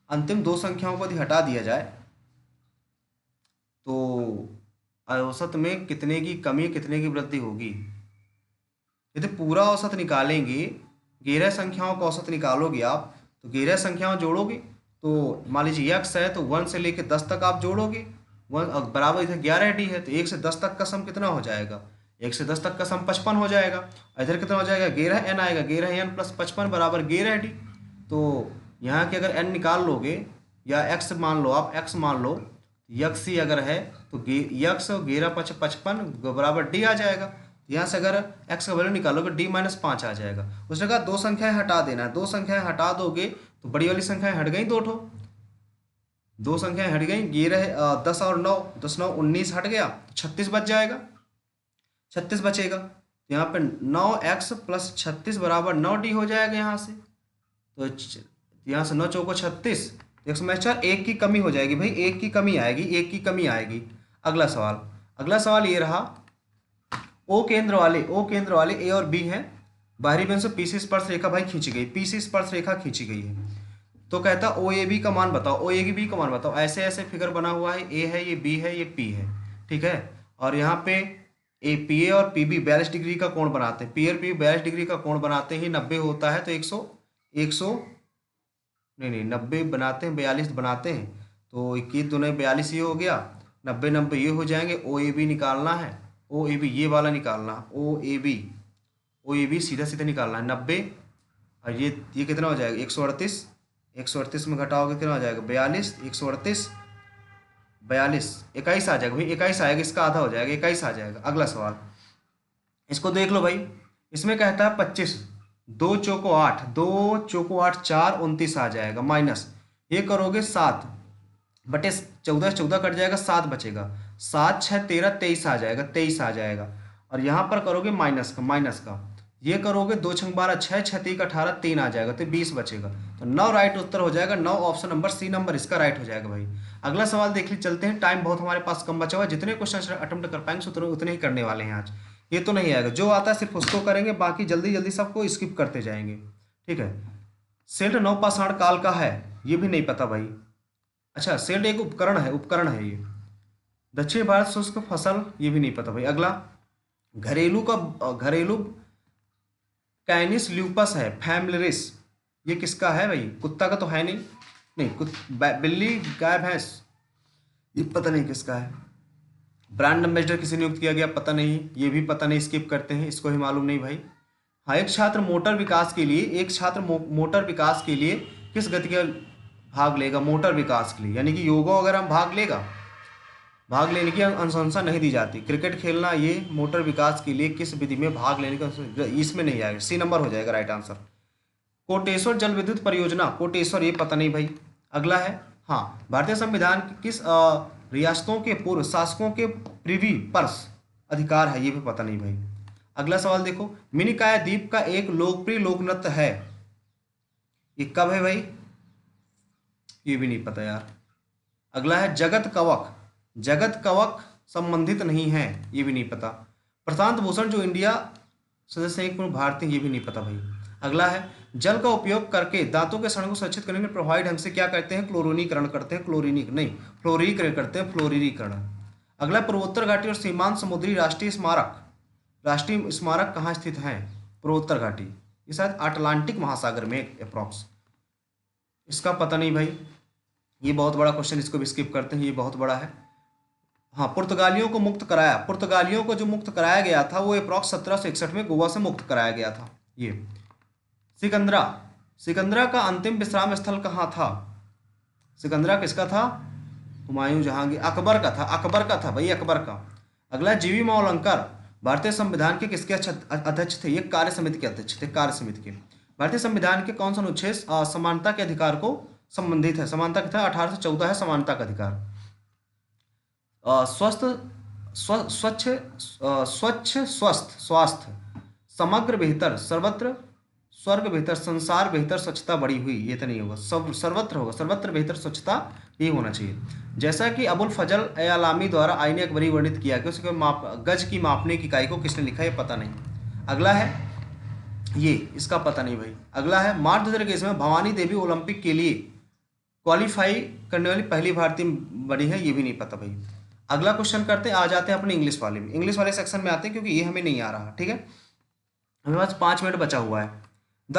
अंतिम दो संख्याओं को यदि हटा दिया जाए तो औसत में कितने की कमी कितने की वृद्धि होगी? यदि पूरा औसत निकालेंगे, 11 संख्याओं का औसत निकालोगे आप, तो 11 संख्याओं जोड़ोगे तो मान लीजिए यक्स है तो 1 से लेकर 10 तक आप जोड़ोगे, 1 बराबर इधर 11 डी है तो 1 से 10 तक का सम कितना हो जाएगा? 1 से 10 तक का सम 55 हो जाएगा। इधर कितना हो जाएगा? 11 एन आएगा, 11 एन प्लस 55 बराबर 11 डी। तो यहाँ के अगर एन निकाल लोगे या एक्स मान लो, आप एक्स मान लो, यक्स ही अगर है तो यक्स 11 पच 55 बराबर डी आ जाएगा। यहाँ से अगर x का वैल्यू निकालोगे d-5 आ जाएगा। उस जगह दो संख्याएं हटा देना है, दो संख्याएं हटा दोगे तो बड़ी वाली संख्याएं हट गई, दो संख्याएं हट गई, ये रहे 10 और 9, 10 9 19 हट गया तो 36 बच जाएगा, 36 बचेगा। तो यहाँ पे 9x प्लस 36 बराबर 9d हो जाएगा यहाँ से। तो यहाँ से 9 चौको 36, 104, एक की कमी हो जाएगी भाई, एक की कमी आएगी, एक की कमी आएगी। अगला सवाल ये रहा, ओ केंद्र वाले ए और बी हैं, बाहरी बिंदु से पीसी स्पर्श रेखा भाई खींची गई, पीसी स्पर्श रेखा खींची गई है। तो कहता ओ ए बी का मान बताओ, ओ ए बी का मान बताओ। ऐसे ऐसे फिगर बना हुआ है, ए है, ये बी है, ये पी है, ठीक है। और यहाँ पे ए पी ए और पी बी 42 डिग्री का कोण बनाते हैं, पी और पी 42 डिग्री का कोण बनाते ही 90 होता है, तो 100 नहीं 90 बनाते हैं, 42 बनाते हैं, तो 21 दूने 42 ये हो गया, 90 90 ये हो जाएंगे। ओ ए बी निकालना है, ओ ए बी ये वाला निकालना, ओ ए बी सीधा सीधा निकालना है 90, और ये कितना हो जाएगा? 138, 138 में घटाओगे कितना हो जाएगा? 42, 138 42 21 आ जाएगा भाई, 21 आएगा, इसका आधा हो जाएगा, 21 आ जाएगा। अगला सवाल, इसको देख लो भाई, इसमें कहता है 25, 2 चौको 8, 2 चौको 8 4 29 आ जाएगा, माइनस ये करोगे 7 बटे 14, 14 कट जाएगा, 7 बचेगा, 7 6 13 23 आ जाएगा, 23 आ जाएगा। और यहाँ पर करोगे माइनस का ये करोगे, 2 छंग 12 6 6 3 18 3 आ जाएगा, तो 20 बचेगा। तो 9 राइट उत्तर हो जाएगा, 9 ऑप्शन नंबर सी नंबर इसका राइट हो जाएगा भाई। अगला सवाल देख ली, चलते हैं, टाइम बहुत हमारे पास कम बचा हुआ है, जितने क्वेश्चन अटेम्प्ट कर पाएंगे उतने ही करने वाले हैं आज। ये तो नहीं आएगा, जो आता है सिर्फ उसको करेंगे, बाकी जल्दी जल्दी सबको स्किप करते जाएंगे, ठीक है। सेठ नवपाषाण काल का है, ये भी नहीं पता भाई। अच्छा, सेठ एक उपकरण है ये। दक्षिण भारत शुष्क फसल, ये भी नहीं पता भाई। अगला, घरेलू कैनिस ल्यूपस है, फैमिलिस, ये किसका है भाई? कुत्ता का तो है नहीं, बिल्ली गाय भैंस, ये पता नहीं किसका है। ब्रांड एम्बेसडर किसे नियुक्त किया गया? पता नहीं, ये भी पता नहीं, स्किप करते हैं, इसको ही मालूम नहीं भाई। हाँ, एक छात्र मोटर विकास के लिए किस गति का भाग लेगा? मोटर विकास के लिए, यानी कि योगा वगैरह में भाग लेने की अनुशंसा नहीं दी जाती। क्रिकेट खेलना, ये मोटर विकास के लिए किस विधि में भाग लेने का, इसमें नहीं आएगा, सी नंबर हो जाएगा राइट आंसर। कोटेश्वर जल विद्युत परियोजना, कोटेश्वर, ये पता नहीं भाई। अगला है, हाँ, भारतीय संविधान की किस रियासतों के पूर्व शासकों के प्रिवी पर्स अधिकार है? ये भी पता नहीं भाई। अगला सवाल देखो, मिनिकाय द्वीप का एक लोकप्रिय लोक नृत्य है, ये कब है भाई? ये भी नहीं पता यार। अगला है, जगत कवक संबंधित नहीं है, ये भी नहीं पता। प्रशांत भूषण जो इंडिया सदस्य एक भारतीय, ये भी नहीं पता भाई। अगला है, जल का उपयोग करके दांतों के सड़न को सुरक्षित करने के लिए प्रभावी ढंग से क्या करते हैं? फ्लोरीकरण करते हैं, फ्लोरीकरण। अगला, पूर्वोत्तर घाटी और सीमांत समुद्री राष्ट्रीय स्मारक कहाँ स्थित है? पूर्वोत्तर घाटी, ये शायद अटलांटिक महासागर में अप्रॉक्स, इसका पता नहीं भाई। ये बहुत बड़ा क्वेश्चन, इसको भी स्किप करते हैं, ये बहुत बड़ा है। हाँ, पुर्तगालियों को जो मुक्त कराया गया था वो अप्रॉक्स 1761 में गोवा से मुक्त कराया गया था। ये सिकंदरा का अंतिम विश्राम स्थल कहाँ था? सिकंदरा किसका था? हुमायूं जहांगीर, अकबर का था भाई, अकबर का। अगला, जीवी मावलंकर भारतीय संविधान के किसके अध्यक्ष थे? ये कार्य समिति के अध्यक्ष थे, कार्य समिति के। भारतीय संविधान के कौन सा अनुच्छेद समानता के अधिकार को संबंधित है? समानता का था 1814 है समानता का अधिकार। स्वच्छ स्वास्थ्य, समग्र बेहतर, सर्वत्र स्वर्ग बेहतर, संसार बेहतर, स्वच्छता बड़ी हुई, ये तो नहीं होगा, सब सर्वत्र होगा, सर्वत्र बेहतर स्वच्छता, ये होना चाहिए। जैसा कि अबुल फजल ए अलामी द्वारा आईने अकबरी वर्णित किया कि उसके माप गज की मापने की इकाई को किसने लिखा, ये पता नहीं। अगला है ये, इसका पता नहीं भाई। अगला है मार्च 2021 में भवानी देवी ओलंपिक के लिए क्वालिफाई करने वाली पहली भारतीय बनी है, ये भी नहीं पता भाई। अगला क्वेश्चन करते हैं, आ जाते हैं अपने इंग्लिश वाले में, इंग्लिश वाले सेक्शन में आते हैं क्योंकि ये हमें नहीं आ रहा, ठीक है। हमें पास 5 मिनट बचा हुआ है। The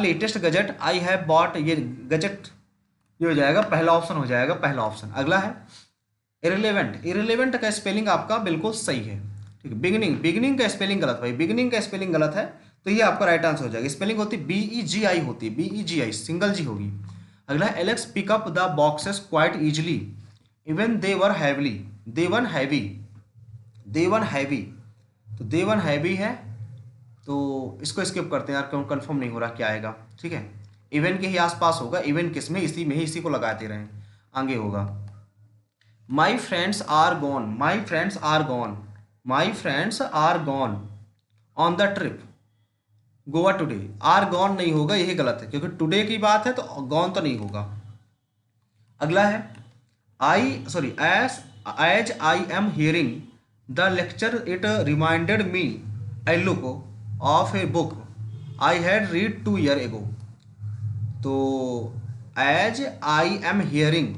latest gazette I have bought, ये गजट ये हो जाएगा, पहला ऑप्शन हो जाएगा, पहला ऑप्शन। अगला है इररिलेवेंट, इररिलेवेंट का स्पेलिंग आपका बिल्कुल सही है, ठीक है। बिगिनिंग, बिगिनिंग का स्पेलिंग गलत भाई, बिगिनिंग का स्पेलिंग गलत है, तो ये आपका राइट आंसर हो जाएगा। स्पेलिंग होती है BEGI, होती है BEGI, सिंगल जी होगी। अगला है Alex pick up the boxes quite easily even they were heavily, they one heavy, they one heavy, तो दे वन हैवी है, तो इसको स्किप करते हैं यार, क्यों कंफर्म नहीं हो रहा क्या आएगा, ठीक है। इवन के ही आसपास होगा, इवन किस में, इसी में ही, इसी को लगाते रहें, आगे होगा। My friends are gone, my friends are gone, my friends are gone on the trip Goa today, are gone नहीं होगा, यही गलत है क्योंकि टुडे की बात है तो गॉन तो नहीं होगा। अगला है as I am hearing the lecture it reminded me I look of a book I had read 2 years ago, तो एज आई एम हियरिंग,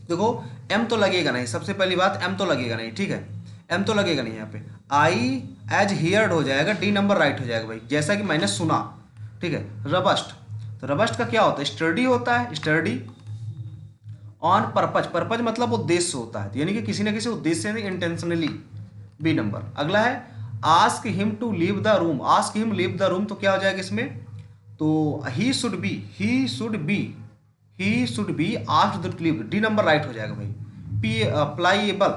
देखो एम तो लगेगा नहीं, सबसे पहली बात एम तो लगेगा नहीं, ठीक है, एम तो लगेगा नहीं यहाँ पे। आई एज हियर्ड हो जाएगा, डी नंबर राइट हो जाएगा भाई, जैसा कि मैंने सुना, ठीक है। रबस्ट, तो रबस्ट का क्या होता है, स्टडी होता है, स्टडी ऑन पर्पज, पर्पज मतलब उद्देश्य होता है, यानी कि किसी न किसी उद्देश्य से, इंटेंशनली, बी नंबर। अगला है ask him to leave the room, ask him leave the room, तो क्या हो जाएगा इसमें, तो he should be, he should be, he should be asked to leave, D number right हो जाएगा भाई। प्लाईएबल,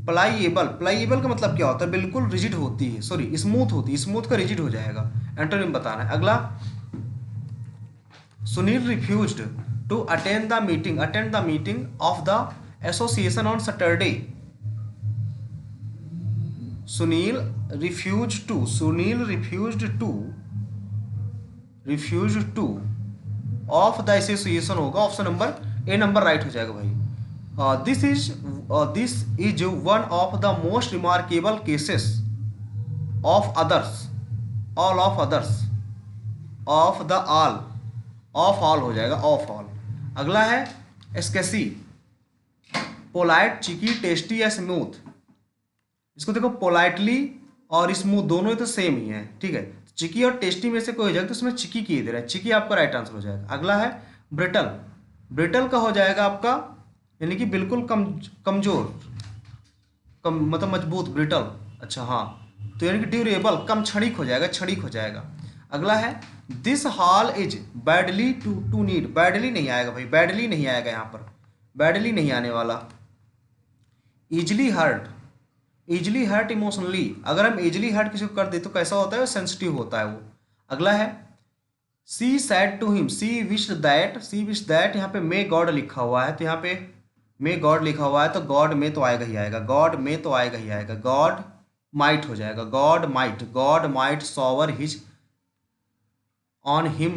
प्लाईएबल, प्लाईएबल का मतलब क्या होता है, बिल्कुल रिजिड होती है, सॉरी स्मूथ होती है, स्मूथ का रिजिड हो जाएगा, एंटोनिम बताना है। अगला Sunil refused to attend the meeting of the association on Saturday, Sunil refused to of the association होगा, option number A number right हो जाएगा भाई। This is one of the most remarkable cases of others, all of others, of the all, of all हो जाएगा, of all. अगला है एस्केसी, polite, cheeky, tasty या स्मूथ, इसको देखो पोलाइटली और स्मूथ दोनों ही तो सेम ही है, ठीक है। चिकी और टेस्टी में से कोई हो जाएगा तो उसमें चिकी किए दे रहा है, चिकी आपका राइट आंसर हो जाएगा। अगला है ब्रिटल, ब्रिटल का हो जाएगा आपका यानी कि बिल्कुल कमजोर, मतलब मजबूत, ब्रिटल, अच्छा हाँ, तो यानी कि ड्यूरेबल, कम क्षणिक हो जाएगा, क्षणिक हो जाएगा। अगला है this hall is badly to need, badly नहीं आएगा भाई, बैडली नहीं आएगा यहाँ पर, बैडली नहीं आने वाला। Easily hurt, easily hurt emotionally, अगर हम इजली हर्ट किसी को कर दे तो कैसा होता है, सेंसिटिव होता है वो। अगला है she said to him, she wish that, यहाँ पे मे गॉड लिखा हुआ है, तो यहाँ पे मे गॉड लिखा हुआ है, तो गॉड में तो आएगा ही आएगा, गॉड में तो आएगा ही आएगा, गॉड माइट हो जाएगा, God might sour his on him,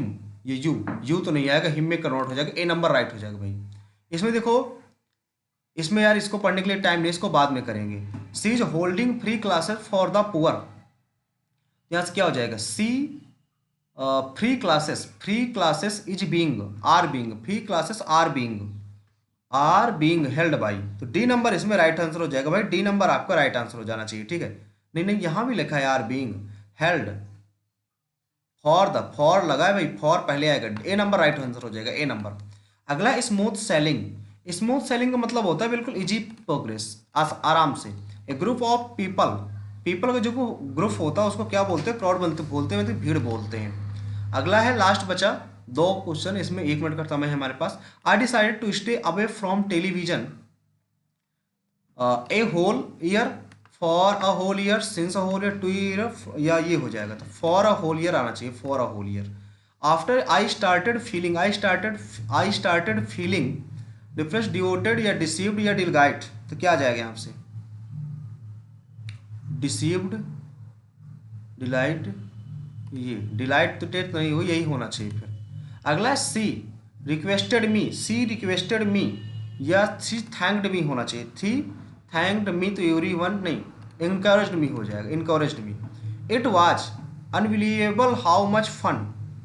ये यू तो नहीं आएगा, हिम में कन्वर्ट हो जाएगा, ए नंबर राइट हो जाएगा भाई। इसमें देखो, इसमें यार इसको पढ़ने के लिए टाइम नहीं, इसको बाद में करेंगे। She is holding free classes for the poor, यहाँ से क्या हो जाएगा, she free classes is being, free classes are being held by, तो डी नंबर इसमें राइट आंसर हो जाएगा भाई, डी नंबर आपका राइट आंसर हो जाना चाहिए, ठीक है। नहीं यहाँ भी लिखा है आर बीइंग हेल्ड, फॉर लगा है भाई, फॉर पहले आएगा, ए नंबर राइट आंसर हो जाएगा, ए नंबर। अगला स्मूथ सेलिंग, स्मूथ सेलिंग का मतलब होता है बिल्कुल इजी प्रोग्रेस, आराम से। ए ग्रुप ऑफ पीपल का जो ग्रुप होता है उसको क्या बोलते हैं, क्राउड बोलते हैं, भीड़ बोलते हैं। अगला है लास्ट बचा 2 क्वेश्चन, इसमें 1 मिनट का समय है हमारे पास। I decided to stay away from television a whole year, for a whole year, since a whole year, 2 year, या ये हो जाएगा, तो फॉर अ होल ईयर आना चाहिए, for a whole year. After I started feeling depressed, devoted या deceived या delight, तो क्या आ जाएगा यहाँ से, डिसीव्ड, डिलाइट, ये डिलाइट तो टेट नहीं हो, यही होना चाहिए फिर। अगला है सी रिक्वेस्टेड मी, सी रिक्वेस्टेड मी या सी थैंक्ड मी होना चाहिए। थी thanked me to everyone नहीं, इनकरेज्ड मी हो जाएगा, encouraged me. It was unbelievable how much fun,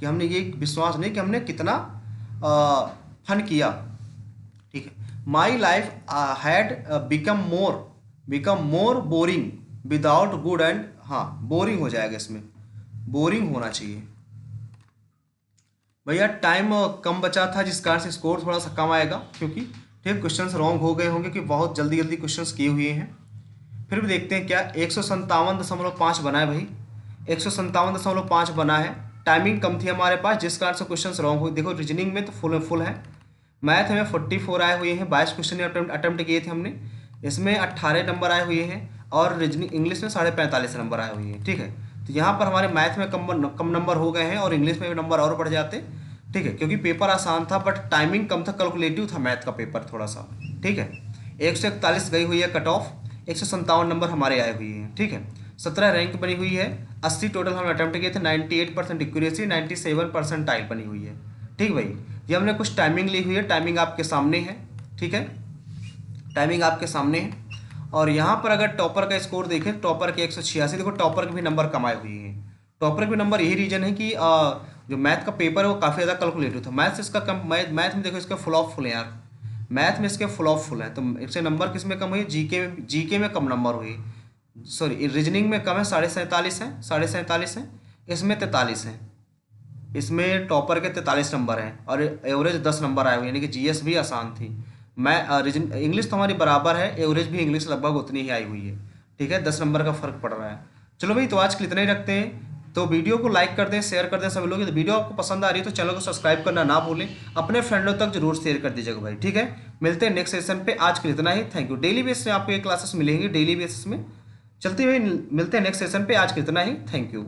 कि हमने ये विश्वास नहीं कि हमने कितना फन किया। ठीक है। My life had become more boring without good and, हाँ बोरिंग हो जाएगा इसमें, बोरिंग होना चाहिए। भैया टाइम कम बचा था जिस कारण से स्कोर थोड़ा सा कम आएगा, क्योंकि ठीक क्वेश्चंस रॉन्ग हो गए होंगे कि बहुत जल्दी जल्दी क्वेश्चंस किए हुए हैं। फिर भी देखते हैं क्या 157.5 बना है भाई, 157.5 बना है। टाइमिंग कम थी हमारे पास जिस कारण से क्वेश्चंस रॉन्ग हुए। देखो रीजनिंग में तो फुल है, मैथ में 44 आए हुए हैं, 22 क्वेश्चन अटेम्प्ट किए थे हमने, इसमें 18 नंबर आए हुए हैं, और रीजनिंग इंग्लिश में 45.5 नंबर आए हुए हैं। ठीक है, तो यहाँ पर हमारे मैथ में कम नंबर हो गए हैं और इंग्लिश में भी नंबर और बढ़ जाते। ठीक है, क्योंकि पेपर आसान था बट टाइमिंग कम था, कैलकुलेटिव था मैथ का पेपर थोड़ा सा। ठीक है, 141 गई हुई है कट ऑफ, 157 नंबर हमारे आए हुए हैं। ठीक है, 17 रैंक बनी हुई है, 80 टोटल हमने अटेम्प्ट किए थे, 98% एक्यूरेसी, 97 परसेंटाइल बनी हुई है। ठीक भाई, ये हमने कुछ टाइमिंग ली हुई है, टाइमिंग आपके सामने है। ठीक है, टाइमिंग आपके सामने है। और यहाँ पर अगर टॉपर का स्कोर देखें, टॉपर के 186, देखो टॉपर के भी नंबर कमाए हुए हैं। टॉपर के भी नंबर, यही रीजन है कि जो मैथ का पेपर है वो काफ़ी ज़्यादा कैलकुलेटिव था। मैथ इसका कम, मैथ में देखो इसके फुल ऑफ फुल है यार, मैथ में इसके फुल ऑफ फुल है, तो इससे नंबर किस में कम हुई, जीके में कम नंबर हुई, सॉरी रीजनिंग में कम है, 47.5 है, 47.5 है, इसमें 43 है, इसमें टॉपर के 43 नंबर हैं और एवरेज 10 नंबर आए हुए, यानी कि जीएस भी आसान थी। मैं इंग्लिश तो हमारी बराबर है, एवरेज भी इंग्लिश लगभग उतनी ही आई हुई है। ठीक है, 10 नंबर का फर्क पड़ रहा है। चलो भाई, तो आज के लिए इतना ही रखते हैं। तो वीडियो को लाइक कर दें, शेयर कर दें सभी लोग। तो वीडियो आपको पसंद आ रही है तो चैनल को सब्सक्राइब करना ना भूलें, अपने फ्रेंडों तक जरूर शेयर कर दीजिएगा भाई। ठीक है, मिलते हैं नेक्स्ट सेशन पे, आज के लिए इतना ही। Thank you. डेली बेसिस में आपको ये क्लासेस मिलेंगी, डेली बेसिस में चलती हुई। मिलते हैं नेक्स्ट सेशन पे, आज के लिए इतना ही। Thank you.